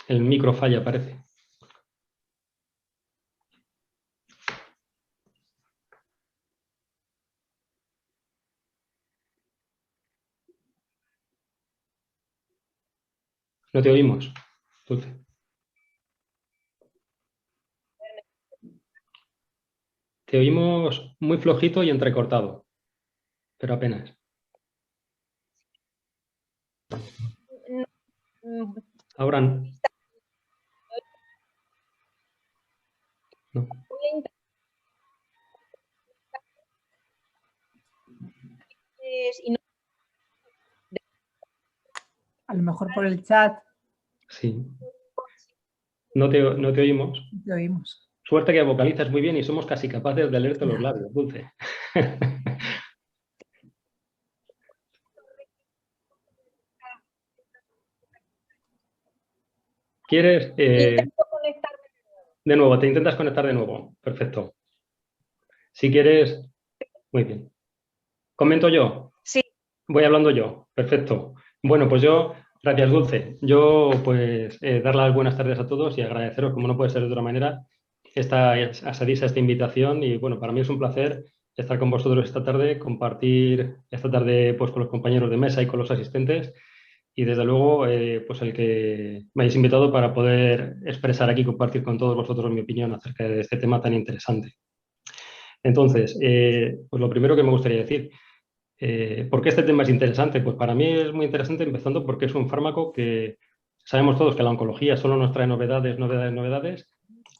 El micro falla, parece. No te oímos, Dulce. Te oímos muy flojito y entrecortado, pero apenas. Ahora no. A lo mejor por el chat. Sí. No te oímos. No te oímos. Suerte que vocalizas muy bien y somos casi capaces de leerte los labios, Dulce. ¿Quieres? Intento conectarme De nuevo, te intentas conectar de nuevo. Perfecto. Si quieres... Muy bien. ¿Comento yo? Sí. Voy hablando yo. Perfecto. Bueno, pues yo... Gracias, Dulce. Yo, pues, dar las buenas tardes a todos y agradeceros, como no puede ser de otra manera, esta invitación. Y, bueno, para mí es un placer estar con vosotros esta tarde, compartir esta tarde pues, con los compañeros de mesa y con los asistentes. Y desde luego, pues el que me hayáis invitado para poder expresar aquí, compartir con todos vosotros mi opinión acerca de este tema tan interesante. Entonces, pues lo primero que me gustaría decir, ¿por qué este tema es interesante? Pues para mí es muy interesante empezando porque es un fármaco que sabemos todos que la oncología solo nos trae novedades,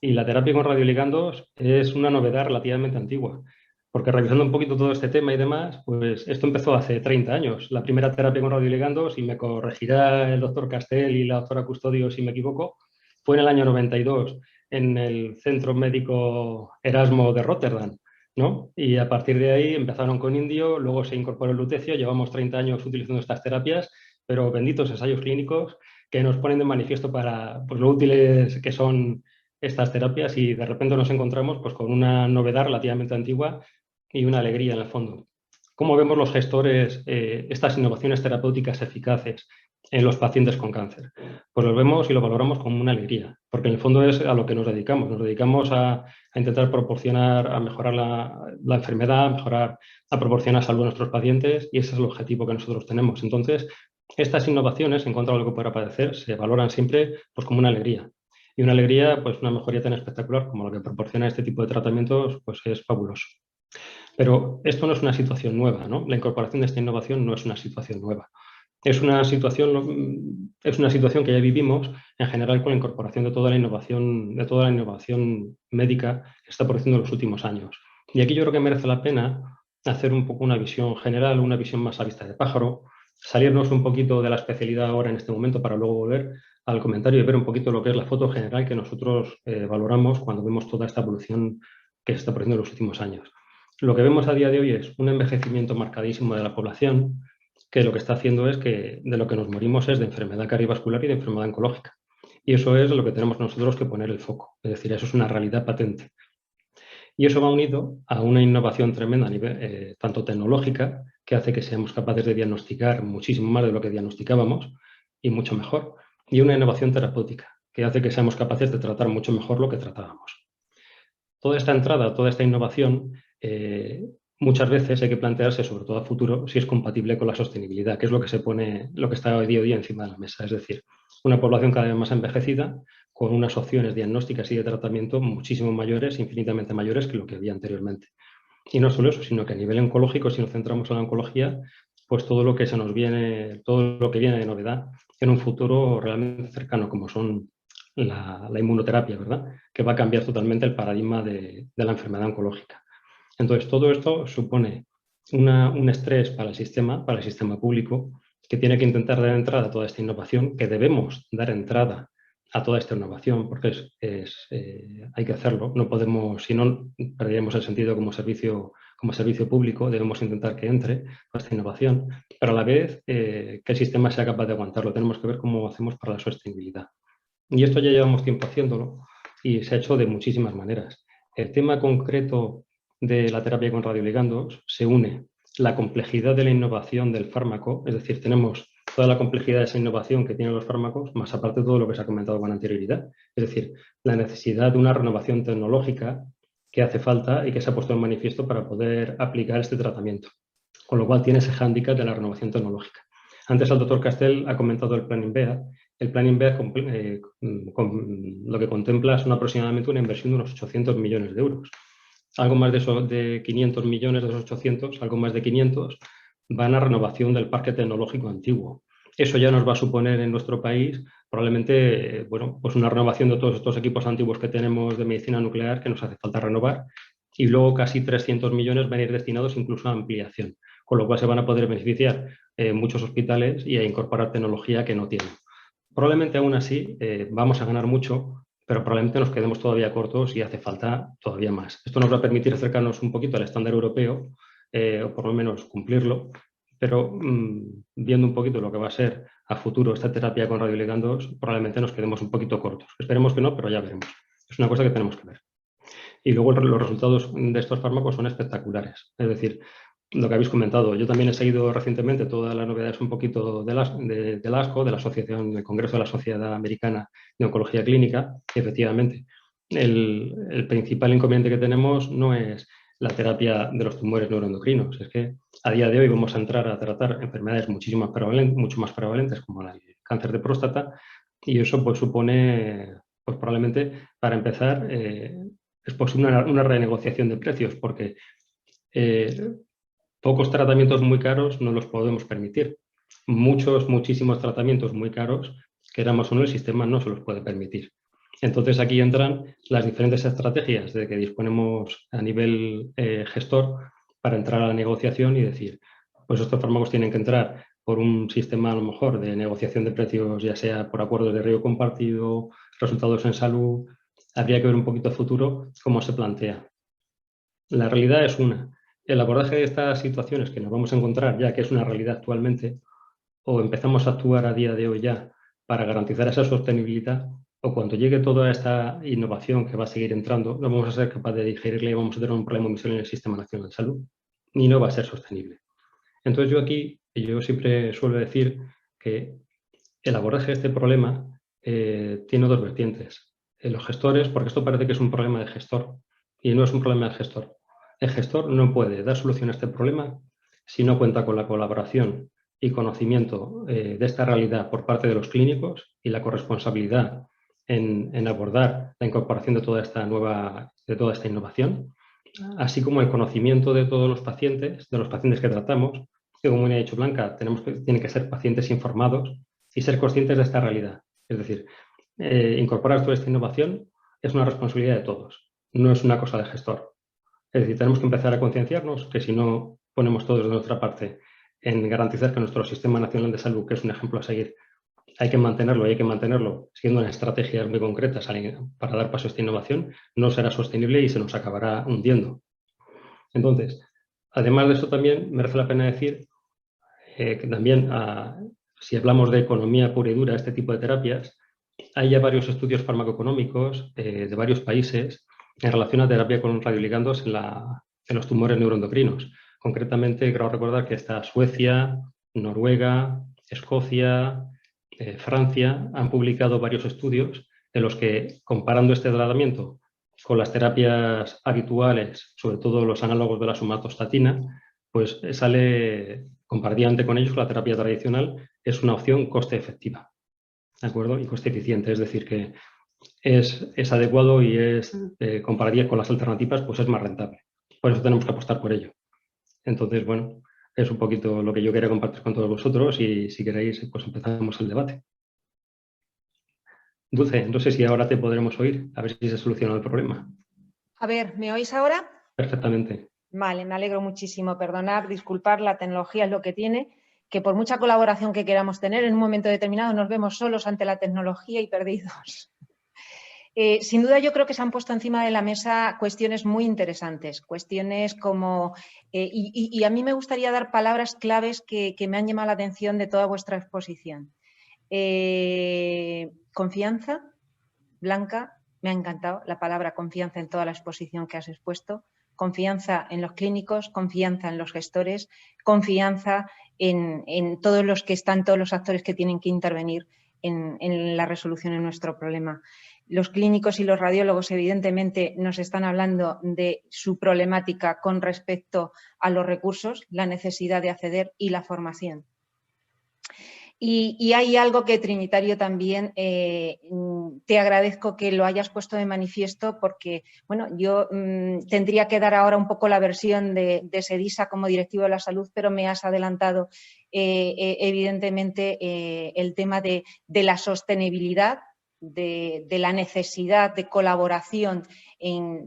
y la terapia con radioligandos es una novedad relativamente antigua. Porque revisando un poquito todo este tema y demás, pues esto empezó hace 30 años. La primera terapia con radioligandos, y me corregirá el doctor Castel y la doctora Custodio si me equivoco, fue en el año 92 en el Centro Médico Erasmo de Rotterdam, ¿no? Y a partir de ahí empezaron con indio, luego se incorporó el lutecio, llevamos 30 años utilizando estas terapias, pero benditos ensayos clínicos que nos ponen de manifiesto para pues, lo útiles que son estas terapias, y de repente nos encontramos pues, con una novedad relativamente antigua y una alegría en el fondo. ¿Cómo vemos los gestores estas innovaciones terapéuticas eficaces en los pacientes con cáncer? Pues lo vemos y lo valoramos como una alegría, porque en el fondo es a lo que nos dedicamos. Nos dedicamos a intentar proporcionar, a mejorar la enfermedad, a proporcionar salud a nuestros pacientes, y ese es el objetivo que nosotros tenemos. Entonces, estas innovaciones, en contra de lo que pueda padecer, se valoran siempre pues, como una alegría. Y una alegría, pues una mejoría tan espectacular como lo que proporciona este tipo de tratamientos, pues es fabuloso. Pero esto no es una situación nueva, ¿no? La incorporación de esta innovación no es una situación nueva. Es una situación que ya vivimos en general con la incorporación de toda la innovación médica que está produciendo en los últimos años. Y aquí yo creo que merece la pena hacer un poco una visión general, una visión más a vista de pájaro, salirnos un poquito de la especialidad ahora en este momento para luego volver al comentario y ver un poquito lo que es la foto general que nosotros valoramos cuando vemos toda esta evolución que se está produciendo en los últimos años. Lo que vemos a día de hoy es un envejecimiento marcadísimo de la población, que lo que está haciendo es que de lo que nos morimos es de enfermedad cardiovascular y de enfermedad oncológica. Y eso es lo que tenemos nosotros que poner el foco. Es decir, eso es una realidad patente. Y eso va unido a una innovación tremenda a nivel tanto tecnológica, que hace que seamos capaces de diagnosticar muchísimo más de lo que diagnosticábamos y mucho mejor, y una innovación terapéutica, que hace que seamos capaces de tratar mucho mejor lo que tratábamos. Toda esta entrada, toda esta innovación, muchas veces hay que plantearse, sobre todo a futuro, si es compatible con la sostenibilidad, que es lo que está hoy día encima de la mesa. Es decir, una población cada vez más envejecida, con unas opciones diagnósticas y de tratamiento muchísimo mayores, infinitamente mayores que lo que había anteriormente. Y no solo eso, sino que a nivel oncológico, si nos centramos en la oncología, pues todo lo que viene de novedad en un futuro realmente cercano, como son la inmunoterapia, ¿verdad? Que va a cambiar totalmente el paradigma de la enfermedad oncológica. Entonces, todo esto supone un estrés para el sistema público, que tiene que intentar dar entrada a toda esta innovación, que debemos dar entrada a toda esta innovación, porque hay que hacerlo. No podemos, si no, perderíamos el sentido como servicio público. Debemos intentar que entre esta innovación, pero a la vez que el sistema sea capaz de aguantarlo. Tenemos que ver cómo hacemos para la sostenibilidad. Y esto ya llevamos tiempo haciéndolo y se ha hecho de muchísimas maneras. El tema concreto de la terapia con radioligandos se une la complejidad de la innovación del fármaco, es decir, tenemos toda la complejidad de esa innovación que tienen los fármacos, más aparte de todo lo que se ha comentado con anterioridad, es decir, la necesidad de una renovación tecnológica que hace falta y que se ha puesto en manifiesto para poder aplicar este tratamiento, con lo cual tiene ese hándicap de la renovación tecnológica. Antes el doctor Castel ha comentado el plan INVEA. el plan INVEST lo que contempla es aproximadamente una inversión de unos 800 millones de euros. Algo más de 500 millones de esos 800, algo más de 500, van a renovación del parque tecnológico antiguo. Eso ya nos va a suponer en nuestro país probablemente bueno, pues una renovación de todos estos equipos antiguos que tenemos de medicina nuclear que nos hace falta renovar, y luego casi 300 millones van a ir destinados incluso a ampliación, con lo cual se van a poder beneficiar muchos hospitales y a incorporar tecnología que no tienen. Probablemente aún así vamos a ganar mucho, pero probablemente nos quedemos todavía cortos y hace falta todavía más. Esto nos va a permitir acercarnos un poquito al estándar europeo, o por lo menos cumplirlo, pero viendo un poquito lo que va a ser a futuro esta terapia con radioligandos, probablemente nos quedemos un poquito cortos. Esperemos que no, pero ya veremos. Es una cosa que tenemos que ver. Y luego los resultados de estos fármacos son espectaculares. Es decir, lo que habéis comentado, yo también he seguido recientemente todas las novedades un poquito del ASCO, de la Asociación del Congreso de la Sociedad Americana de Oncología Clínica, y efectivamente el principal inconveniente que tenemos no es la terapia de los tumores neuroendocrinos, es que a día de hoy vamos a entrar a tratar enfermedades mucho más prevalentes como el cáncer de próstata, y eso pues supone, pues probablemente para empezar, es posible una renegociación de precios, porque pocos tratamientos muy caros no los podemos permitir. Muchísimos tratamientos muy caros, queramos o no, el sistema no se los puede permitir. Entonces aquí entran las diferentes estrategias de que disponemos a nivel gestor para entrar a la negociación y decir, pues estos fármacos tienen que entrar por un sistema a lo mejor de negociación de precios, ya sea por acuerdos de riesgo compartido, resultados en salud. Habría que ver un poquito a futuro cómo se plantea. La realidad es una. El abordaje de estas situaciones que nos vamos a encontrar, ya que es una realidad actualmente, o empezamos a actuar a día de hoy ya para garantizar esa sostenibilidad, o cuando llegue toda esta innovación que va a seguir entrando, no vamos a ser capaces de digerirla y vamos a tener un problema omisión en el Sistema Nacional de Salud, y no va a ser sostenible. Entonces yo siempre suelo decir que el abordaje de este problema tiene dos vertientes. Los gestores, porque esto parece que es un problema de gestor, y no es un problema de gestor. El gestor no puede dar solución a este problema si no cuenta con la colaboración y conocimiento de esta realidad por parte de los clínicos y la corresponsabilidad en abordar la incorporación de toda esta innovación, así como el conocimiento de todos los pacientes, que tratamos, que como me ha dicho Blanca, tienen que ser pacientes informados y ser conscientes de esta realidad. Es decir, incorporar toda esta innovación es una responsabilidad de todos, no es una cosa de gestor. Es decir, tenemos que empezar a concienciarnos que si no ponemos todos de nuestra parte en garantizar que nuestro Sistema Nacional de Salud, que es un ejemplo a seguir, hay que mantenerlo siguiendo unas estrategias muy concretas para dar paso a esta innovación, no será sostenible y se nos acabará hundiendo. Entonces, además de eso también merece la pena decir que también, si hablamos de economía pura y dura, este tipo de terapias, hay ya varios estudios farmacoeconómicos de varios países en relación a terapia con radioligandos en los tumores neuroendocrinos. Concretamente, creo recordar que está Suecia, Noruega, Escocia, Francia, han publicado varios estudios en los que, comparando este tratamiento con las terapias habituales, sobre todo los análogos de la somatostatina, pues sale comparativamente con ellos, la terapia tradicional es una opción coste efectiva, ¿de acuerdo? Y coste eficiente, es decir, que es adecuado y es, compararía con las alternativas, pues es más rentable. Por eso tenemos que apostar por ello. Entonces, bueno, es un poquito lo que yo quería compartir con todos vosotros y si queréis, pues empezamos el debate. Dulce, no sé si ahora te podremos oír, a ver si se soluciona el problema. A ver, ¿me oís ahora? Perfectamente. Vale, me alegro muchísimo. Perdonad, disculpar, la tecnología es lo que tiene, que por mucha colaboración que queramos tener, en un momento determinado nos vemos solos ante la tecnología y perdidos. Sin duda yo creo que se han puesto encima de la mesa cuestiones muy interesantes, cuestiones como, y a mí me gustaría dar palabras claves que me han llamado la atención de toda vuestra exposición. Confianza, Blanca, me ha encantado la palabra confianza en toda la exposición que has expuesto, confianza en los clínicos, confianza en los gestores, confianza en todos los que están, todos los actores que tienen que intervenir en la resolución de nuestro problema. Los clínicos y los radiólogos evidentemente nos están hablando de su problemática con respecto a los recursos, la necesidad de acceder y la formación. Y hay algo que, Trinitario, también te agradezco que lo hayas puesto de manifiesto, porque bueno, yo tendría que dar ahora un poco la versión de SEDISA como directivo de la salud, pero me has adelantado evidentemente el tema de la sostenibilidad, de la necesidad de colaboración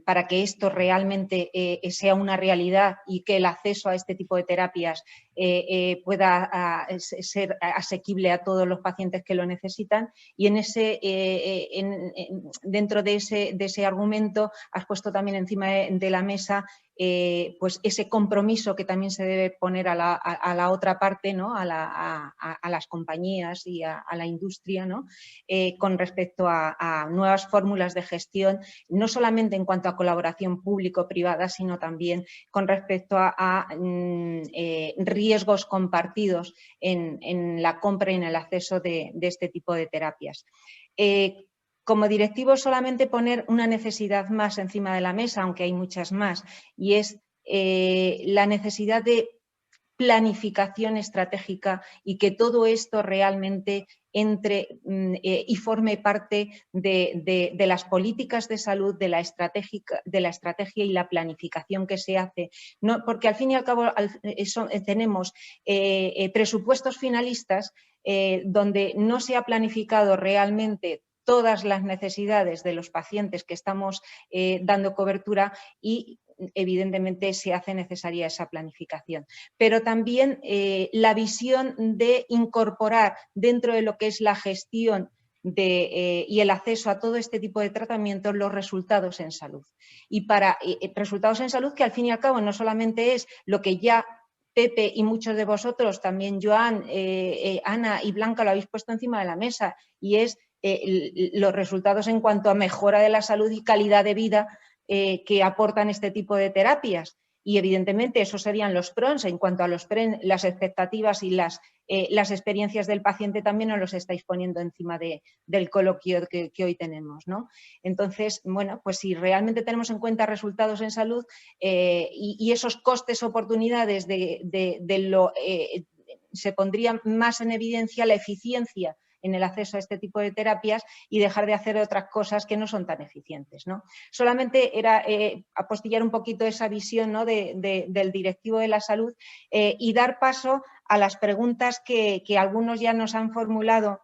para que esto realmente sea una realidad y que el acceso a este tipo de terapias pueda ser asequible a todos los pacientes que lo necesitan. Y dentro de ese argumento has puesto también encima de la mesa pues ese compromiso que también se debe poner a la otra parte, ¿no? a las compañías y a la industria, ¿no? Con respecto a nuevas fórmulas de gestión, no solamente en cuanto a colaboración público-privada, sino también con respecto a riesgos compartidos en la compra y en el acceso de este tipo de terapias. Como directivo, solamente poner una necesidad más encima de la mesa, aunque hay muchas más, y es la necesidad de planificación estratégica y que todo esto realmente entre y forme parte de las políticas de salud, de la estrategia y la planificación que se hace. No, porque al fin y al cabo tenemos presupuestos finalistas donde no se ha planificado realmente todas las necesidades de los pacientes que estamos dando cobertura y evidentemente se hace necesaria esa planificación. Pero también la visión de incorporar dentro de lo que es la gestión y el acceso a todo este tipo de tratamientos los resultados en salud. Y para resultados en salud que al fin y al cabo no solamente es lo que ya Pepe y muchos de vosotros, también Joan, Ana y Blanca lo habéis puesto encima de la mesa, y es los resultados en cuanto a mejora de la salud y calidad de vida que aportan este tipo de terapias. Y evidentemente esos serían los pros. En cuanto a las expectativas y las experiencias del paciente también nos los estáis poniendo encima del coloquio que hoy tenemos, ¿no? Entonces, bueno, pues si realmente tenemos en cuenta resultados en salud y esos costes oportunidades se pondría más en evidencia la eficiencia en el acceso a este tipo de terapias y dejar de hacer otras cosas que no son tan eficientes, ¿no? Solamente era apostillar un poquito esa visión, ¿no? del directivo de la salud y dar paso a las preguntas que algunos ya nos han formulado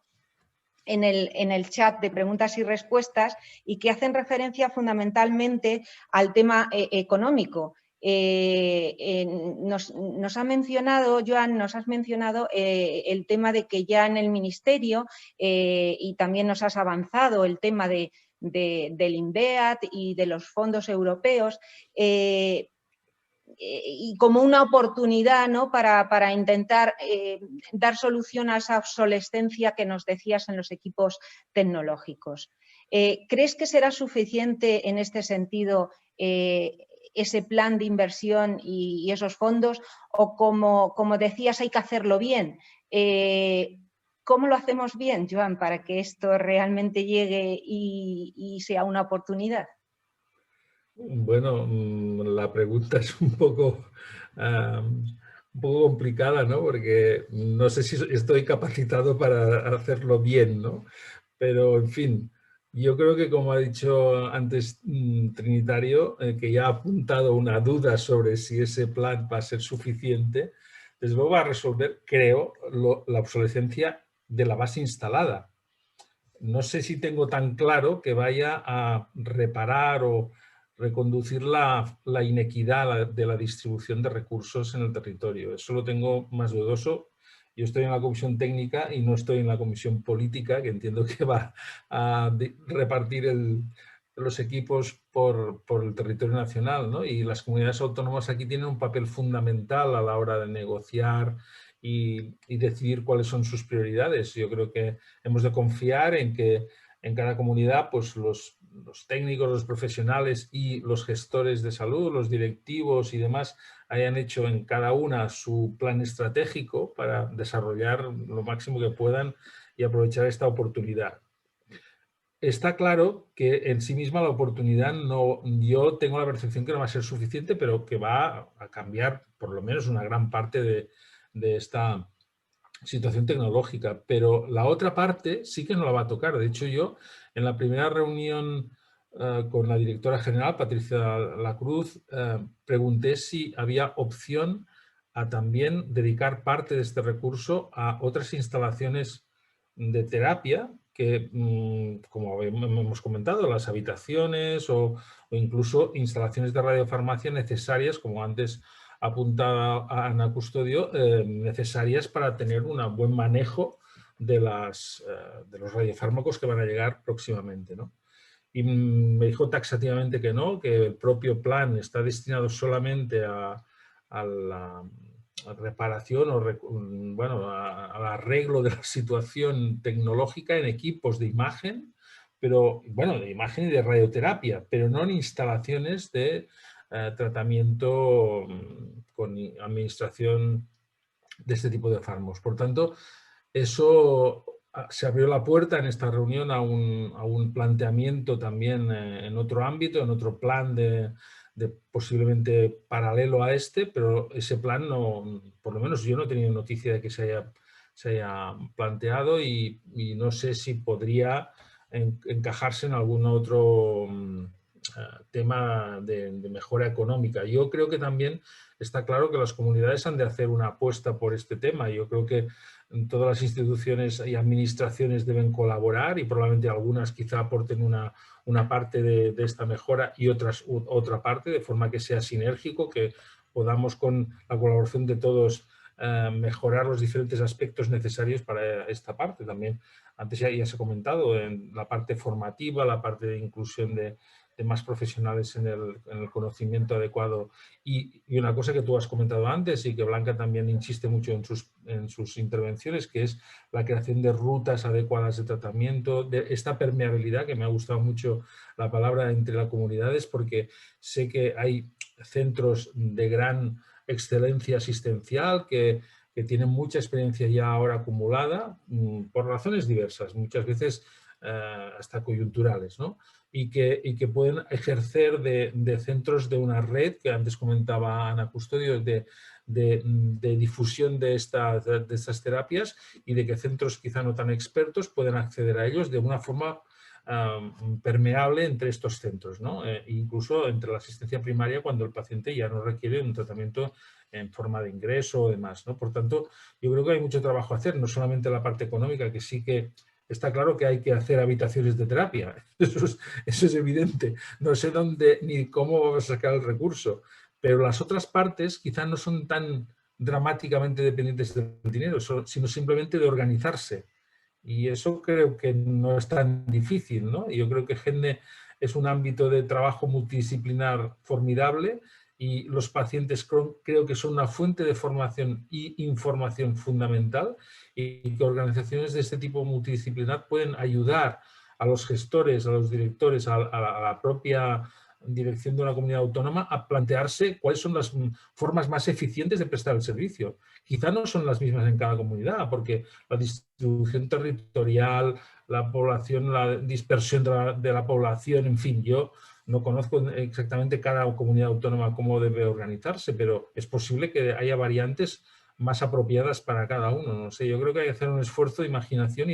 en el chat de preguntas y respuestas y que hacen referencia fundamentalmente al tema económico. Nos ha mencionado, Joan, nos has mencionado el tema de que ya en el Ministerio y también nos has avanzado el tema del INVEAT y de los fondos europeos y como una oportunidad, ¿no? para intentar dar solución a esa obsolescencia que nos decías en los equipos tecnológicos. ¿Crees que será suficiente en este sentido ese plan de inversión y esos fondos? O como decías, hay que hacerlo bien. ¿Cómo lo hacemos bien, Joan, para que esto realmente llegue y sea una oportunidad? Bueno, la pregunta es un poco complicada, ¿no? Porque no sé si estoy capacitado para hacerlo bien, ¿no? Pero, en fin, yo creo que, como ha dicho antes Trinitario, que ya ha apuntado una duda sobre si ese plan va a ser suficiente, desde luego va a resolver, creo, la obsolescencia de la base instalada. No sé si tengo tan claro que vaya a reparar o reconducir la inequidad de la distribución de recursos en el territorio. Eso lo tengo más dudoso. Yo estoy en la comisión técnica y no estoy en la comisión política, que entiendo que va a repartir los equipos por el territorio nacional, ¿no? Y las comunidades autónomas aquí tienen un papel fundamental a la hora de negociar y decidir cuáles son sus prioridades. Yo creo que hemos de confiar en que en cada comunidad pues los técnicos, los profesionales y los gestores de salud, los directivos y demás hayan hecho en cada una su plan estratégico para desarrollar lo máximo que puedan y aprovechar esta oportunidad. Está claro que en sí misma la oportunidad yo tengo la percepción que no va a ser suficiente, pero que va a cambiar por lo menos una gran parte de esta situación tecnológica, pero la otra parte sí que no la va a tocar. De hecho, yo en la primera reunión con la directora general, Patricia Lacruz, pregunté si había opción a también dedicar parte de este recurso a otras instalaciones de terapia que, como hemos comentado, las habitaciones o incluso instalaciones de radiofarmacia necesarias, como antes apuntaba a Ana Custodio, necesarias para tener un buen manejo de los radiofármacos que van a llegar próximamente, ¿no? Y me dijo taxativamente que no, que el propio plan está destinado solamente a la reparación o bueno, al arreglo de la situación tecnológica en equipos de imagen, pero bueno, de imagen y de radioterapia, pero no en instalaciones de tratamiento con administración de este tipo de fármacos. Por tanto, eso se abrió la puerta en esta reunión a un planteamiento también en otro ámbito, en otro plan de posiblemente paralelo a este, pero ese plan no, por lo menos yo no he tenido noticia de que se haya planteado y no sé si podría encajarse en algún otro tema de mejora económica. Yo creo que también está claro que las comunidades han de hacer una apuesta por este tema. Yo creo que todas las instituciones y administraciones deben colaborar y probablemente algunas quizá aporten una parte de esta mejora y otras otra parte, de forma que sea sinérgico, que podamos con la colaboración de todos mejorar los diferentes aspectos necesarios para esta parte. También antes ya se ha comentado en la parte formativa, la parte de inclusión de más profesionales en el conocimiento adecuado. Y una cosa que tú has comentado antes y que Blanca también insiste mucho en sus intervenciones, que es la creación de rutas adecuadas de tratamiento, de esta permeabilidad, que me ha gustado mucho la palabra, entre las comunidades, porque sé que hay centros de gran excelencia asistencial que tienen mucha experiencia ya ahora acumulada por razones diversas, muchas veces hasta coyunturales, ¿no? Y que pueden ejercer de centros de una red que antes comentaba Ana Custodio, de difusión de estas terapias, y de que centros quizá no tan expertos pueden acceder a ellos de una forma permeable entre estos centros, ¿no? Incluso entre la asistencia primaria, cuando el paciente ya no requiere un tratamiento en forma de ingreso o demás, ¿no? Por tanto, yo creo que hay mucho trabajo a hacer, no solamente la parte económica, que sí que está claro que hay que hacer habitaciones de terapia, eso es evidente. No sé dónde ni cómo vamos a sacar el recurso, pero las otras partes quizás no son tan dramáticamente dependientes del dinero, sino simplemente de organizarse. Y eso creo que no es tan difícil, ¿no? Yo creo que GENDE es un ámbito de trabajo multidisciplinar formidable y los pacientes creo que son una fuente de formación y información fundamental, y que organizaciones de este tipo multidisciplinar pueden ayudar a los gestores, a los directores, a la propia dirección de una comunidad autónoma a plantearse cuáles son las formas más eficientes de prestar el servicio. Quizá no son las mismas en cada comunidad, porque la distribución territorial, la población, la dispersión de la población, en fin, yo no conozco exactamente cada comunidad autónoma cómo debe organizarse, pero es posible que haya variantes más apropiadas para cada uno. No sé, yo creo que hay que hacer un esfuerzo de imaginación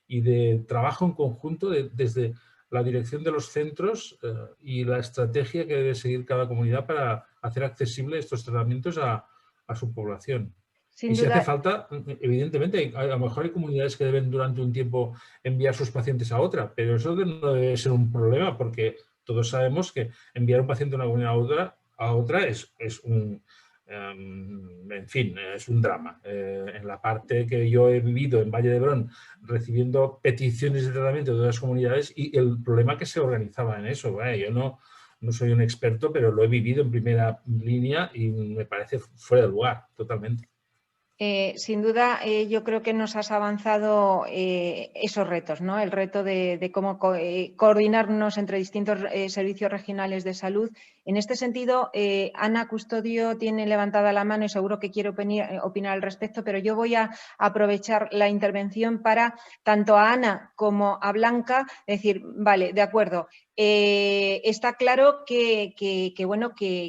y de trabajo en conjunto desde la dirección de los centros y la estrategia que debe seguir cada comunidad para hacer accesible estos tratamientos a su población. Sin y si duda, hace falta, evidentemente, a lo mejor hay comunidades que deben durante un tiempo enviar sus pacientes a otra, pero eso no debe ser un problema, porque todos sabemos que enviar un paciente de una comunidad a otra es un... en fin, es un drama. En la parte que yo he vivido en Valle d'Hebron, recibiendo peticiones de tratamiento de otras comunidades, y el problema que se organizaba en eso. Yo no soy un experto, pero lo he vivido en primera línea y me parece fuera de lugar, totalmente. Sin duda, yo creo que nos has avanzado esos retos, ¿no? El reto de cómo coordinarnos entre distintos servicios regionales de salud En este sentido, Ana Custodio tiene levantada la mano y seguro que quiere opinar al respecto, pero yo voy a aprovechar la intervención para tanto a Ana como a Blanca decir, vale, de acuerdo, está claro que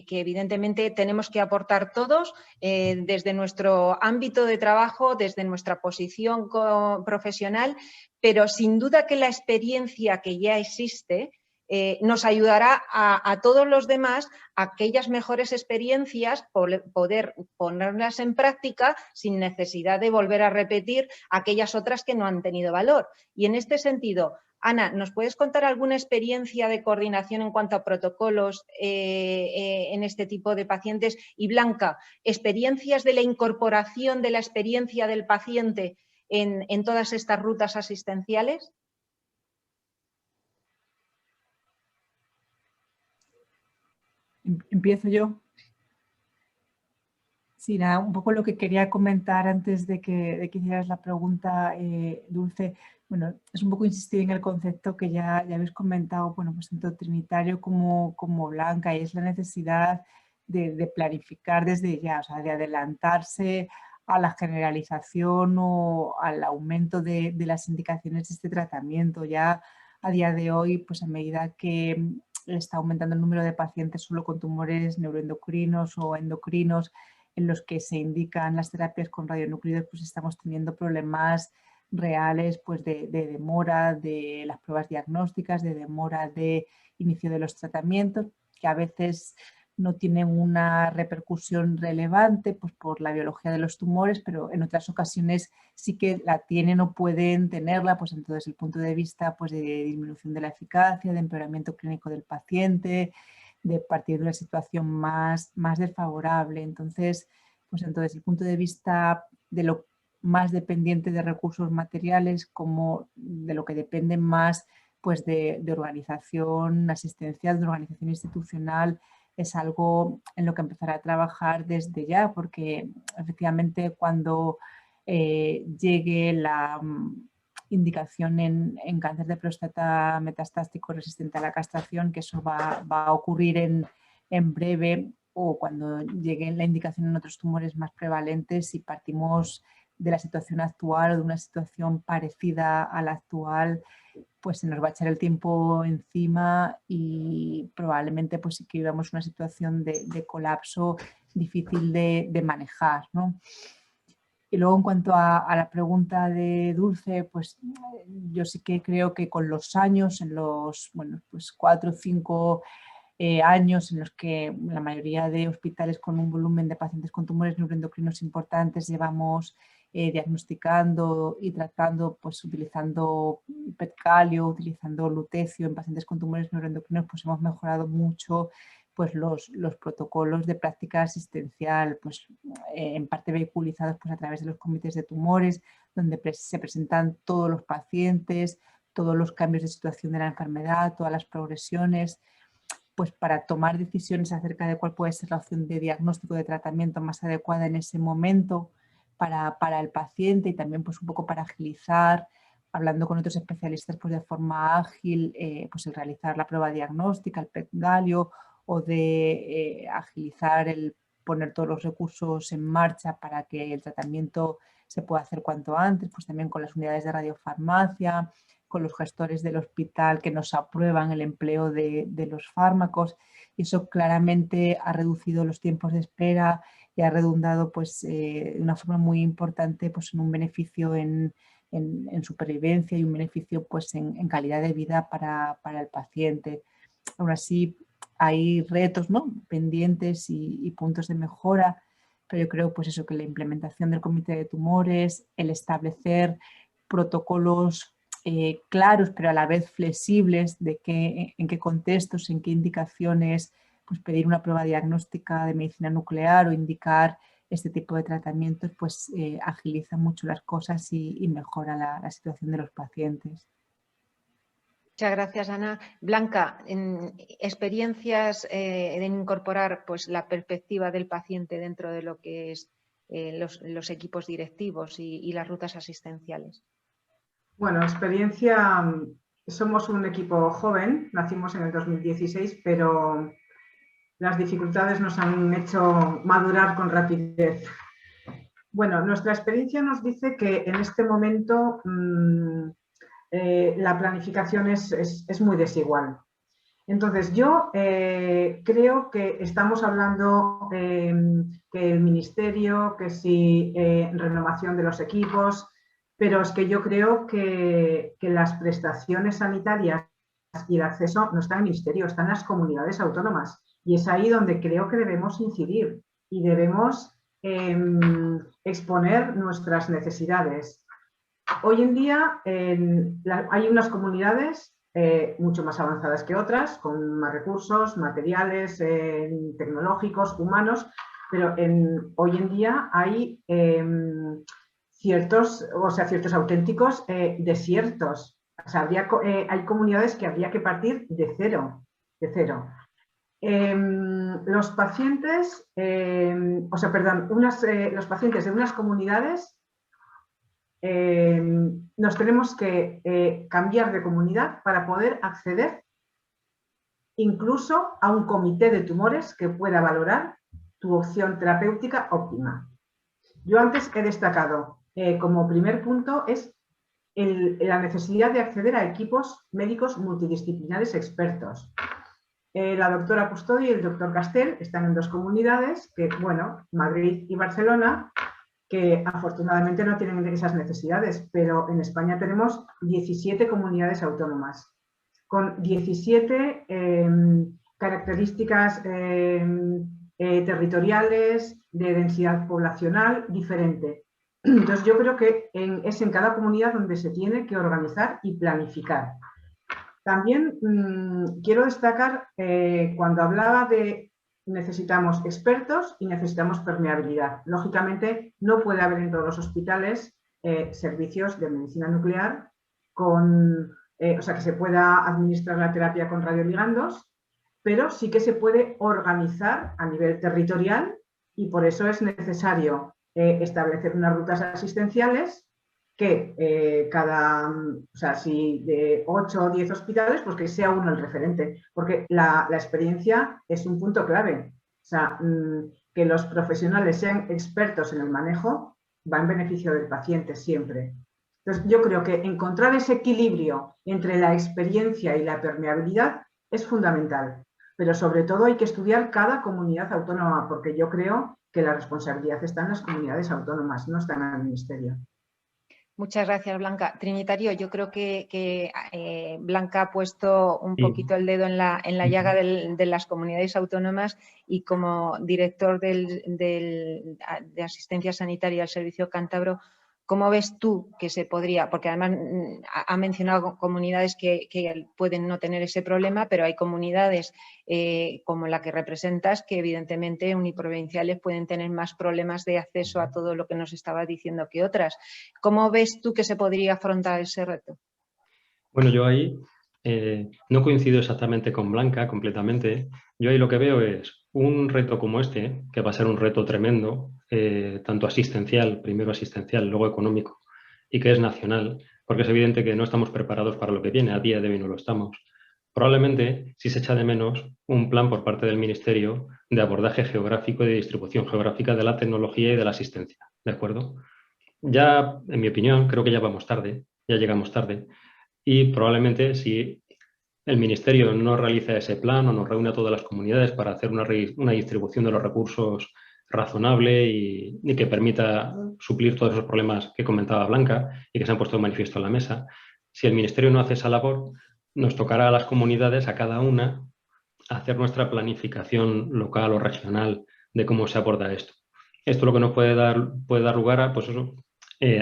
evidentemente tenemos que aportar todos desde nuestro ámbito de trabajo, desde nuestra posición profesional, pero sin duda que la experiencia que ya existe nos ayudará a todos los demás a aquellas mejores experiencias, poder ponerlas en práctica sin necesidad de volver a repetir aquellas otras que no han tenido valor. Y en este sentido, Ana, ¿nos puedes contar alguna experiencia de coordinación en cuanto a protocolos en este tipo de pacientes? Y Blanca, experiencias de la incorporación de la experiencia del paciente en todas estas rutas asistenciales. Empiezo yo. Sí, nada, un poco lo que quería comentar antes de que hicieras la pregunta, Dulce, bueno, es un poco insistir en el concepto que ya habéis comentado, bueno, pues tanto Trinitario como Blanca, y es la necesidad de planificar desde ya, o sea, de adelantarse a la generalización o al aumento de las indicaciones de este tratamiento. Ya a día de hoy, pues a medida que está aumentando el número de pacientes solo con tumores neuroendocrinos o endocrinos en los que se indican las terapias con radionuclidos, pues estamos teniendo problemas reales pues de demora de las pruebas diagnósticas, de demora de inicio de los tratamientos, que a veces no tienen una repercusión relevante pues por la biología de los tumores, pero en otras ocasiones sí que la tienen o pueden tenerla, pues entonces desde el punto de vista pues de disminución de la eficacia, de empeoramiento clínico del paciente, de partir de una situación más desfavorable. Entonces, pues entonces el punto de vista de lo más dependiente de recursos materiales como de lo que depende más pues de organización asistencial, de organización institucional, es algo en lo que empezar a trabajar desde ya, porque efectivamente cuando llegue la indicación en cáncer de próstata metastático resistente a la castración, que eso va a ocurrir en breve, o cuando llegue la indicación en otros tumores más prevalentes, si partimos de la situación actual o de una situación parecida a la actual, pues se nos va a echar el tiempo encima y probablemente pues sí que vivamos una situación de colapso difícil de manejar, ¿no? Y luego en cuanto a la pregunta de Dulce, pues yo sí que creo que con los años, en los 4 o 5 años en los que la mayoría de hospitales con un volumen de pacientes con tumores neuroendocrinos importantes llevamos diagnosticando y tratando, pues utilizando PET-calio, utilizando lutecio en pacientes con tumores neuroendocrinos, pues hemos mejorado mucho pues los protocolos de práctica asistencial, pues en parte vehiculizados pues a través de los comités de tumores, donde se presentan todos los pacientes, todos los cambios de situación de la enfermedad, todas las progresiones, pues para tomar decisiones acerca de cuál puede ser la opción de diagnóstico de tratamiento más adecuada en ese momento para el paciente, y también pues un poco para agilizar, hablando con otros especialistas pues de forma ágil, pues el realizar la prueba diagnóstica, el PET-galio, o de agilizar el poner todos los recursos en marcha para que el tratamiento se pueda hacer cuanto antes, pues también con las unidades de radiofarmacia, con los gestores del hospital que nos aprueban el empleo de los fármacos, y eso claramente ha reducido los tiempos de espera y ha redundado pues, de una forma muy importante pues, en un beneficio en supervivencia y un beneficio pues, en calidad de vida para el paciente. Aún así hay retos, ¿no?, pendientes y puntos de mejora, pero yo creo pues, eso, que la implementación del comité de tumores, el establecer protocolos claros pero a la vez flexibles de en qué contextos, en qué indicaciones pues pedir una prueba diagnóstica de medicina nuclear o indicar este tipo de tratamientos, pues agiliza mucho las cosas y mejora la situación de los pacientes. Muchas gracias, Ana. Blanca, en experiencias de incorporar pues, la perspectiva del paciente dentro de lo que es los equipos directivos y las rutas asistenciales. Bueno, experiencia, somos un equipo joven, nacimos en el 2016, pero las dificultades nos han hecho madurar con rapidez. Bueno, nuestra experiencia nos dice que en este momento la planificación es muy desigual. Entonces, yo creo que estamos hablando que el ministerio, que si renovación de los equipos, pero es que yo creo que las prestaciones sanitarias y el acceso no está en el ministerio, están en las comunidades autónomas. Y es ahí donde creo que debemos incidir y debemos exponer nuestras necesidades. Hoy en día hay unas comunidades mucho más avanzadas que otras, con más recursos, materiales, tecnológicos, humanos, pero hoy en día hay ciertos auténticos desiertos. O sea, hay comunidades que habría que partir de cero. Los pacientes, los pacientes de unas comunidades nos tenemos que cambiar de comunidad para poder acceder incluso a un comité de tumores que pueda valorar tu opción terapéutica óptima. Yo antes he destacado como primer punto es la necesidad de acceder a equipos médicos multidisciplinares expertos. La doctora Custodio y el doctor Castel están en dos comunidades, Madrid y Barcelona, que afortunadamente no tienen esas necesidades, pero en España tenemos 17 comunidades autónomas, con 17 características territoriales, de densidad poblacional diferente. Entonces yo creo que es en cada comunidad donde se tiene que organizar y planificar. También quiero destacar cuando hablaba de necesitamos expertos y necesitamos permeabilidad. Lógicamente no puede haber en todos los hospitales servicios de medicina nuclear que se pueda administrar la terapia con radioligandos, pero sí que se puede organizar a nivel territorial y por eso es necesario establecer unas rutas asistenciales que si de 8 o 10 hospitales, pues que sea uno el referente, porque la experiencia es un punto clave. O sea, que los profesionales sean expertos en el manejo va en beneficio del paciente siempre. Entonces, yo creo que encontrar ese equilibrio entre la experiencia y la permeabilidad es fundamental, pero sobre todo hay que estudiar cada comunidad autónoma, porque yo creo que la responsabilidad está en las comunidades autónomas, no está en el ministerio. Muchas gracias, Blanca. Trinitario, yo creo que Blanca ha puesto un poquito el dedo en la llaga de las comunidades autónomas y como director de asistencia sanitaria del Servicio Cántabro, ¿cómo ves tú que se podría? Porque además ha mencionado comunidades que pueden no tener ese problema, pero hay comunidades como la que representas que evidentemente uniprovinciales pueden tener más problemas de acceso a todo lo que nos estaba diciendo que otras. ¿Cómo ves tú que se podría afrontar ese reto? Bueno, yo ahí no coincido exactamente con Blanca completamente. Yo ahí lo que veo es un reto como este, que va a ser un reto tremendo, tanto asistencial, primero asistencial, luego económico, y que es nacional, porque es evidente que no estamos preparados para lo que viene, a día de hoy no lo estamos. Probablemente sí se echa de menos un plan por parte del Ministerio de abordaje geográfico y de distribución geográfica de la tecnología y de la asistencia, ¿de acuerdo? Ya, en mi opinión, creo que ya vamos tarde, ya llegamos tarde, y probablemente si el Ministerio no realiza ese plan o no reúne a todas las comunidades para hacer una distribución de los recursos razonable y que permita suplir todos esos problemas que comentaba Blanca y que se han puesto de manifiesto en la mesa, si el Ministerio no hace esa labor, nos tocará a las comunidades, a cada una, hacer nuestra planificación local o regional de cómo se aborda esto. Esto lo que nos puede dar lugar a, pues eso,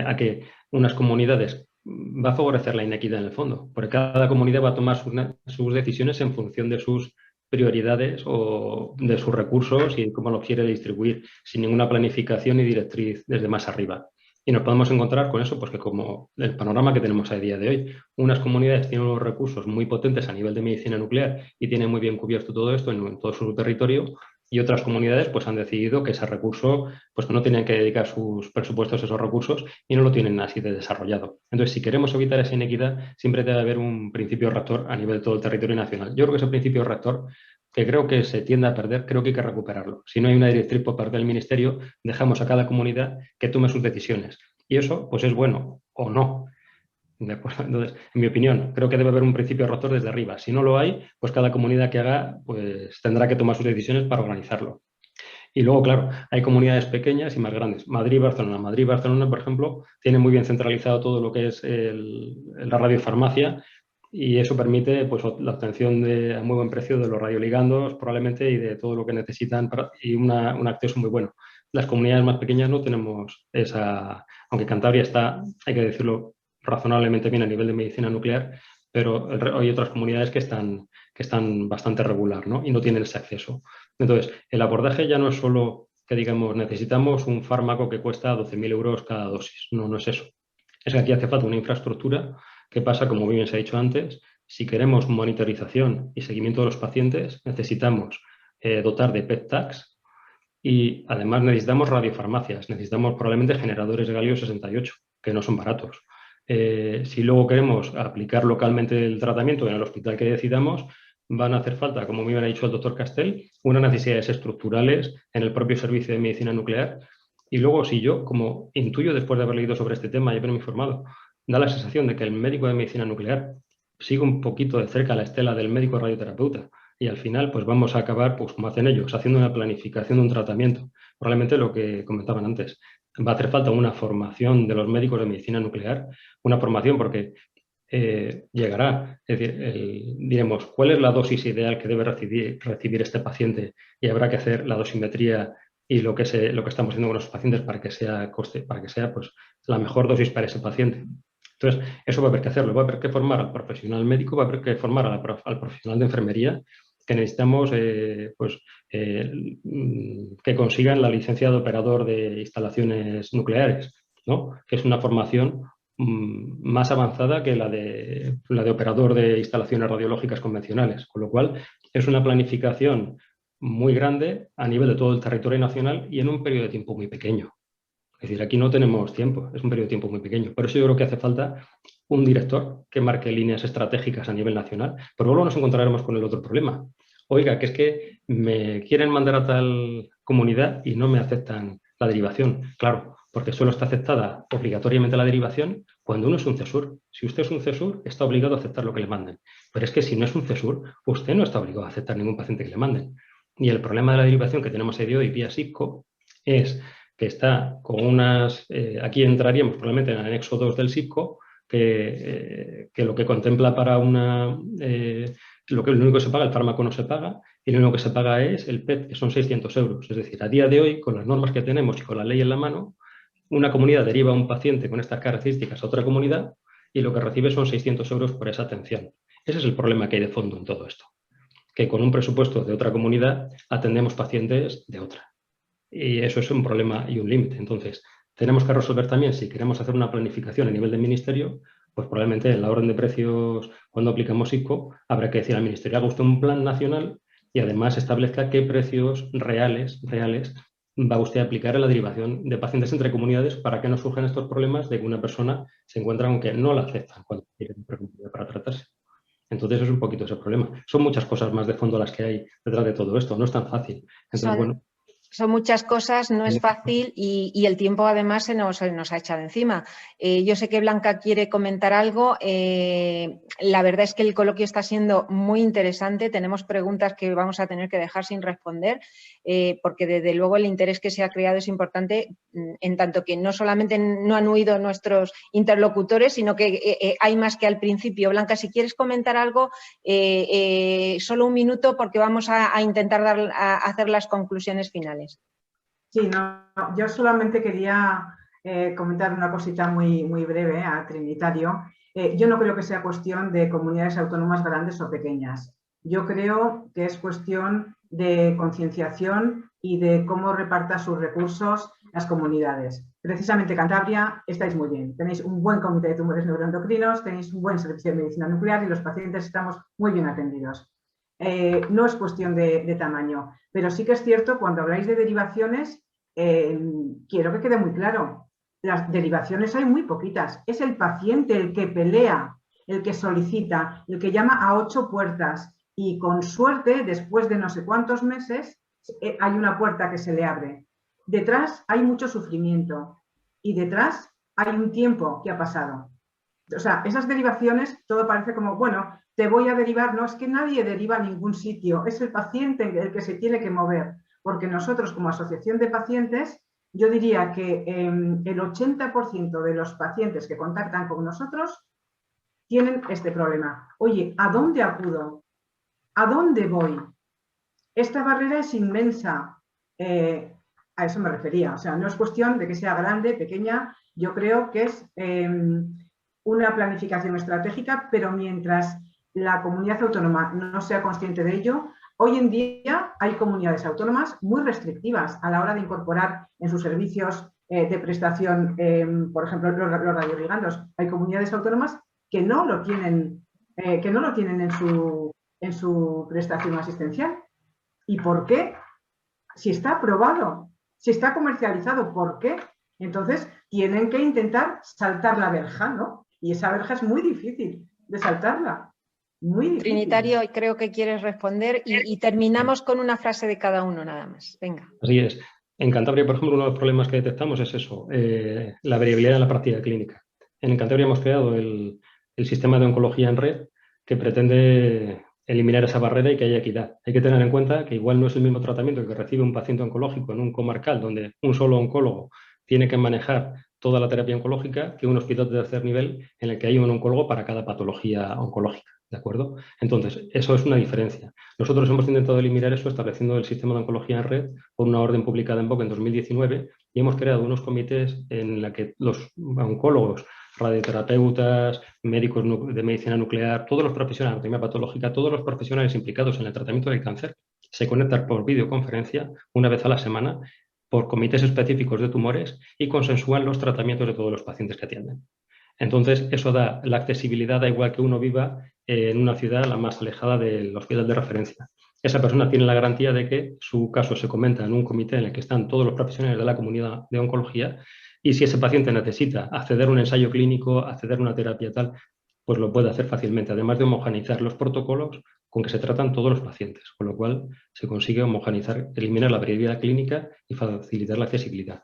a que unas comunidades va a favorecer la inequidad en el fondo, porque cada comunidad va a tomar sus decisiones en función de sus prioridades o de sus recursos y cómo lo quiere distribuir, sin ninguna planificación y directriz desde más arriba. Y nos podemos encontrar con eso, pues que como el panorama que tenemos a día de hoy, unas comunidades tienen unos recursos muy potentes a nivel de medicina nuclear y tienen muy bien cubierto todo esto en todo su territorio, y otras comunidades pues han decidido que ese recurso, pues que no tienen que dedicar sus presupuestos a esos recursos y no lo tienen así de desarrollado. Entonces, si queremos evitar esa inequidad, siempre debe haber un principio rector a nivel de todo el territorio nacional. Yo creo que ese principio rector que creo que se tiende a perder, creo que hay que recuperarlo. Si no hay una directriz por parte del Ministerio, dejamos a cada comunidad que tome sus decisiones. Y eso, pues es bueno o no. ¿De acuerdo? Entonces, en mi opinión, creo que debe haber un principio rector desde arriba. Si no lo hay, pues cada comunidad que haga, pues tendrá que tomar sus decisiones para organizarlo. Y luego, claro, hay comunidades pequeñas y más grandes. Madrid y Barcelona. Madrid y Barcelona, por ejemplo, tienen muy bien centralizado todo lo que es la radiofarmacia y eso permite pues, la obtención a muy buen precio de los radioligandos probablemente y de todo lo que necesitan y un acceso muy bueno. Las comunidades más pequeñas no tenemos esa, aunque Cantabria está, hay que decirlo, razonablemente bien a nivel de medicina nuclear, pero hay otras comunidades que están bastante regular, ¿no? Y no tienen ese acceso. Entonces, el abordaje ya no es solo que digamos necesitamos un fármaco que cuesta 12.000 euros cada dosis. No, no es eso. Es que aquí hace falta una infraestructura que pasa, como bien se ha dicho antes, si queremos monitorización y seguimiento de los pacientes, necesitamos dotar de PET tags y además necesitamos radiofarmacias, necesitamos probablemente generadores de galio 68, que no son baratos. Si luego queremos aplicar localmente el tratamiento en el hospital que decidamos, van a hacer falta, como me ha dicho el doctor Castell, unas necesidades estructurales en el propio servicio de medicina nuclear. Y luego, si yo, como intuyo después de haber leído sobre este tema y haberme informado, da la sensación de que el médico de medicina nuclear sigue un poquito de cerca la estela del médico radioterapeuta. Y al final, pues vamos a acabar, pues como hacen ellos, haciendo una planificación de un tratamiento. Probablemente lo que comentaban antes. Va a hacer falta una formación de los médicos de medicina nuclear, una formación porque llegará, es decir, diremos, ¿cuál es la dosis ideal que debe recibir este paciente? Y habrá que hacer la dosimetría y lo que estamos haciendo con los pacientes para que sea pues, la mejor dosis para ese paciente. Entonces, eso va a haber que hacerlo, va a haber que formar al profesional médico, va a haber que formar al profesional de enfermería, que necesitamos que consigan la licencia de operador de instalaciones nucleares, ¿no? Que es una formación más avanzada que la de operador de instalaciones radiológicas convencionales, con lo cual es una planificación muy grande a nivel de todo el territorio nacional y en un periodo de tiempo muy pequeño. Es decir, aquí no tenemos tiempo, es un periodo de tiempo muy pequeño. Por eso yo creo que hace falta un director que marque líneas estratégicas a nivel nacional, pero luego nos encontraremos con el otro problema. Oiga, que es que me quieren mandar a tal comunidad y no me aceptan la derivación. Claro, porque solo está aceptada obligatoriamente la derivación cuando uno es un CESUR. Si usted es un CESUR, está obligado a aceptar lo que le manden. Pero es que si no es un CESUR, usted no está obligado a aceptar ningún paciente que le manden. Y el problema de la derivación que tenemos a día de hoy vía SIPCO es que está con unas... aquí entraríamos probablemente en el anexo 2 del SIPCO, que lo que contempla para una... lo único que se paga, el fármaco no se paga, y lo único que se paga es el PET, que son 600 euros. Es decir, a día de hoy, con las normas que tenemos y con la ley en la mano, una comunidad deriva a un paciente con estas características a otra comunidad y lo que recibe son 600 euros por esa atención. Ese es el problema que hay de fondo en todo esto, que con un presupuesto de otra comunidad atendemos pacientes de otra. Y eso es un problema y un límite. Entonces, tenemos que resolver también, si queremos hacer una planificación a nivel del ministerio, pues probablemente en la orden de precios, cuando aplicamos ICO, habrá que decir al ministerio, haga usted un plan nacional y además establezca qué precios reales va usted a aplicar en la derivación de pacientes entre comunidades para que no surjan estos problemas de que una persona se encuentra aunque no la aceptan cuando quiere para tratarse. Entonces es un poquito ese problema. Son muchas cosas más de fondo las que hay detrás de todo esto, no es tan fácil. Entonces, son muchas cosas, no es fácil y el tiempo además se nos ha echado encima. Yo sé que Blanca quiere comentar algo. La verdad es que el coloquio está siendo muy interesante. Tenemos preguntas que vamos a tener que dejar sin responder porque desde luego el interés que se ha creado es importante en tanto que no solamente no han huido nuestros interlocutores, sino que hay más que al principio. Blanca, si quieres comentar algo, solo un minuto porque vamos a intentar hacer las conclusiones finales. Sí, no, yo solamente quería comentar una cosita muy breve a Trinitario. Yo no creo que sea cuestión de comunidades autónomas grandes o pequeñas. Yo creo que es cuestión de concienciación y de cómo repartan sus recursos las comunidades. Precisamente Cantabria estáis muy bien. Tenéis un buen comité de tumores neuroendocrinos, tenéis un buen servicio de medicina nuclear y los pacientes estamos muy bien atendidos. No es cuestión de tamaño, pero sí que es cierto, cuando habláis de derivaciones, quiero que quede muy claro, las derivaciones hay muy poquitas, es el paciente el que pelea, el que solicita, el que llama a 8 puertas y con suerte, después de no sé cuántos meses, hay una puerta que se le abre. Detrás hay mucho sufrimiento y detrás hay un tiempo que ha pasado. O sea, esas derivaciones, todo parece como, bueno, te voy a derivar. No, es que nadie deriva a ningún sitio, es el paciente el que se tiene que mover, porque nosotros como asociación de pacientes, yo diría que el 80% de los pacientes que contactan con nosotros tienen este problema. Oye, ¿a dónde acudo? ¿A dónde voy? Esta barrera es inmensa. A eso me refería. O sea, no es cuestión de que sea grande, pequeña. Yo creo que es una planificación estratégica, pero mientras la comunidad autónoma no sea consciente de ello, hoy en día hay comunidades autónomas muy restrictivas a la hora de incorporar en sus servicios de prestación, por ejemplo, los radioligandos. Hay comunidades autónomas que no lo tienen, en su prestación asistencial. ¿Y por qué? Si está aprobado, si está comercializado, ¿por qué? Entonces tienen que intentar saltar la verja, ¿no? Y esa verja es muy difícil de saltarla. Muy difícil. Trinitario, creo que quieres responder y terminamos con una frase de cada uno nada más. Venga. Así es. En Cantabria, por ejemplo, uno de los problemas que detectamos es eso, la variabilidad de la práctica clínica. En Cantabria hemos creado el sistema de oncología en red que pretende eliminar esa barrera y que haya equidad. Hay que tener en cuenta que igual no es el mismo tratamiento que recibe un paciente oncológico en un comarcal donde un solo oncólogo tiene que manejar toda la terapia oncológica que un hospital de tercer nivel en el que hay un oncólogo para cada patología oncológica. ¿De acuerdo? Entonces, eso es una diferencia. Nosotros hemos intentado eliminar eso estableciendo el sistema de oncología en red por una orden publicada en BOC en 2019 y hemos creado unos comités en la que los oncólogos, radioterapeutas, médicos de medicina nuclear, todos los profesionales de anatomía patológica, todos los profesionales implicados en el tratamiento del cáncer se conectan por videoconferencia una vez a la semana por comités específicos de tumores y consensúan los tratamientos de todos los pacientes que atienden. Entonces, eso da la accesibilidad, da igual que uno viva en una ciudad la más alejada del hospital de referencia. Esa persona tiene la garantía de que su caso se comenta en un comité en el que están todos los profesionales de la comunidad de oncología y si ese paciente necesita acceder a un ensayo clínico, acceder a una terapia tal, pues lo puede hacer fácilmente, además de homogeneizar los protocolos con que se tratan todos los pacientes, con lo cual se consigue homogeneizar, eliminar la variabilidad clínica y facilitar la accesibilidad.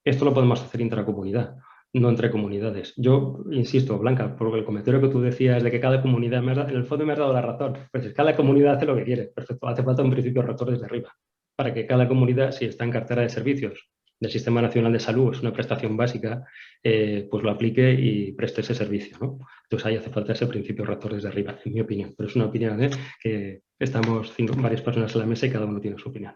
Esto lo podemos hacer intracomunidad, no entre comunidades. Yo insisto, Blanca, por el comentario que tú decías de que cada comunidad, en el fondo me has dado la razón, pues cada comunidad hace lo que quiere, perfecto, hace falta un principio rector desde arriba, para que cada comunidad, si está en cartera de servicios del Sistema Nacional de Salud, es una prestación básica, pues lo aplique y preste ese servicio, ¿no? Entonces ahí hace falta ese principio rector desde arriba, en mi opinión, pero es una opinión que estamos varias personas en la mesa y cada uno tiene su opinión.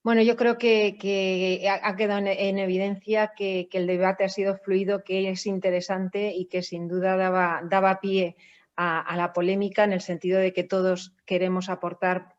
Bueno, yo creo que ha quedado en evidencia que el debate ha sido fluido, que es interesante y que sin duda daba pie a la polémica en el sentido de que todos queremos aportar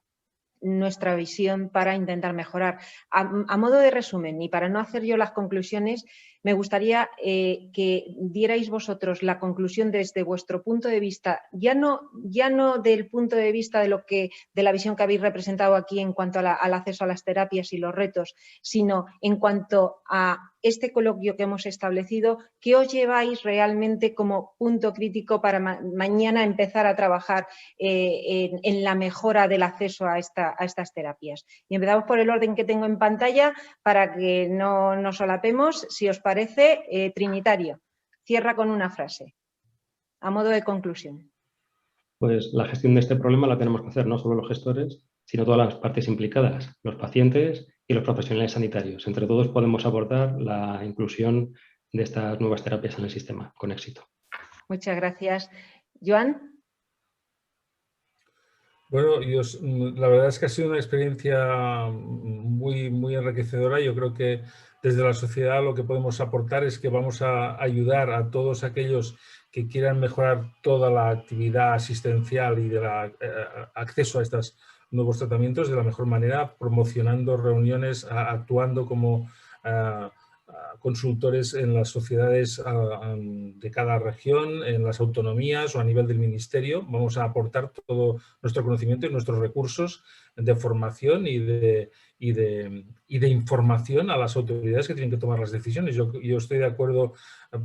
nuestra visión para intentar mejorar. A modo de resumen, y para no hacer yo las conclusiones, me gustaría que dierais vosotros la conclusión desde vuestro punto de vista, ya no del punto de vista de la visión que habéis representado aquí en cuanto al acceso a las terapias y los retos, sino en cuanto a este coloquio que hemos establecido, ¿qué os lleváis realmente como punto crítico para mañana empezar a trabajar en la mejora del acceso a estas terapias? Y empezamos por el orden que tengo en pantalla para que no nos solapemos. Si os parece, Trinitario, cierra con una frase, a modo de conclusión. Pues la gestión de este problema la tenemos que hacer no solo los gestores, sino todas las partes implicadas, los pacientes y los profesionales sanitarios. Entre todos podemos abordar la inclusión de estas nuevas terapias en el sistema con éxito. Muchas gracias. Joan. Bueno, la verdad es que ha sido una experiencia muy, muy enriquecedora. Yo creo que desde la sociedad lo que podemos aportar es que vamos a ayudar a todos aquellos que quieran mejorar toda la actividad asistencial y de acceso a estos nuevos tratamientos de la mejor manera, promocionando reuniones, actuando como consultores en las sociedades de cada región, en las autonomías o a nivel del ministerio. Vamos a aportar todo nuestro conocimiento y nuestros recursos de formación y de de información a las autoridades que tienen que tomar las decisiones. Yo estoy de acuerdo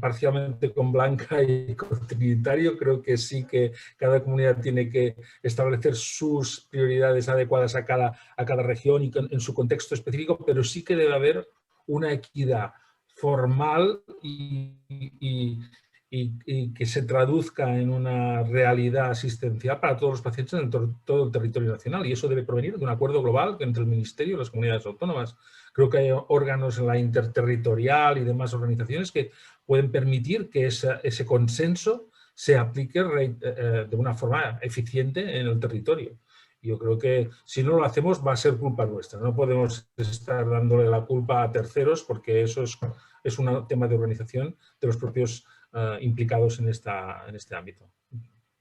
parcialmente con Blanca y con Trinitario. Creo que sí que cada comunidad tiene que establecer sus prioridades adecuadas a cada región y en su contexto específico, pero sí que debe haber una equidad formal y que se traduzca en una realidad asistencial para todos los pacientes en todo el territorio nacional. Y eso debe provenir de un acuerdo global entre el Ministerio y las comunidades autónomas. Creo que hay órganos en la interterritorial y demás organizaciones que pueden permitir que ese consenso se aplique de una forma eficiente en el territorio. Yo creo que si no lo hacemos va a ser culpa nuestra. No podemos estar dándole la culpa a terceros porque eso es un tema de organización de los propios implicados en este ámbito.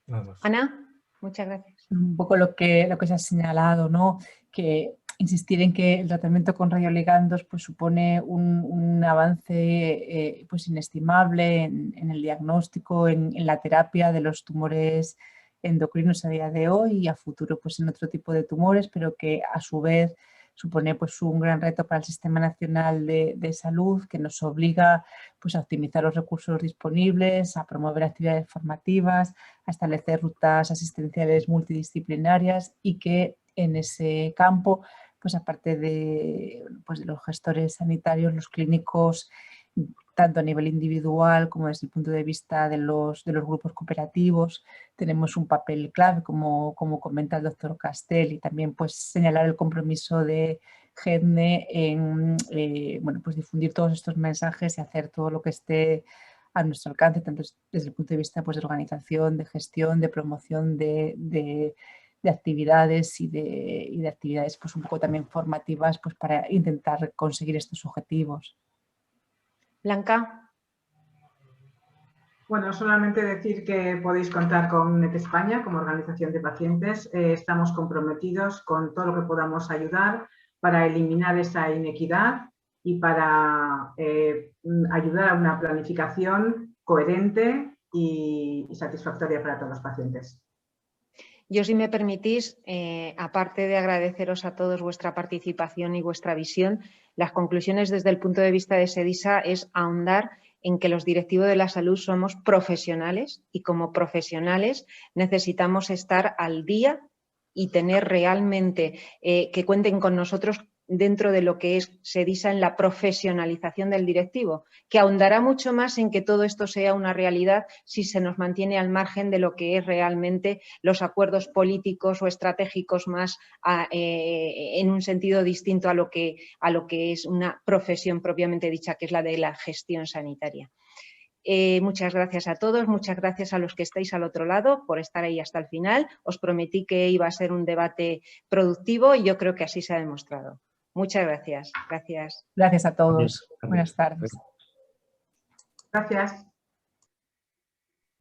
Nada más. Ana, muchas gracias. Un poco lo que se ha señalado, ¿no? Que insistir en que el tratamiento con radioligandos pues, supone un avance pues, inestimable en el diagnóstico, en la terapia de los tumores endocrinos a día de hoy y a futuro pues, en otro tipo de tumores, pero que a su vez supone pues, un gran reto para el Sistema Nacional de Salud que nos obliga pues, a optimizar los recursos disponibles, a promover actividades formativas, a establecer rutas asistenciales multidisciplinarias y que en ese campo, pues, aparte de los gestores sanitarios, los clínicos, tanto a nivel individual como desde el punto de vista de los grupos cooperativos, tenemos un papel clave, como comenta el doctor Castell, y también pues, señalar el compromiso de GEDNE en pues, difundir todos estos mensajes y hacer todo lo que esté a nuestro alcance, tanto desde el punto de vista pues, de organización, de gestión, de promoción de actividades y de actividades pues, un poco también formativas pues, para intentar conseguir estos objetivos. Blanca. Bueno, solamente decir que podéis contar con NET España como organización de pacientes. Estamos comprometidos con todo lo que podamos ayudar para eliminar esa inequidad y para ayudar a una planificación coherente y satisfactoria para todos los pacientes. Yo, si me permitís, aparte de agradeceros a todos vuestra participación y vuestra visión, las conclusiones desde el punto de vista de SEDISA es ahondar en que los directivos de la salud somos profesionales y como profesionales necesitamos estar al día y tener realmente que cuenten con nosotros dentro de lo que es SEDISA en la profesionalización del directivo, que ahondará mucho más en que todo esto sea una realidad si se nos mantiene al margen de lo que es realmente los acuerdos políticos o estratégicos más en un sentido distinto a lo que es una profesión propiamente dicha, que es la de la gestión sanitaria. Muchas gracias a todos, muchas gracias a los que estáis al otro lado por estar ahí hasta el final. Os prometí que iba a ser un debate productivo y yo creo que así se ha demostrado. Muchas gracias. Gracias. Gracias a todos. Buenas tardes. Gracias.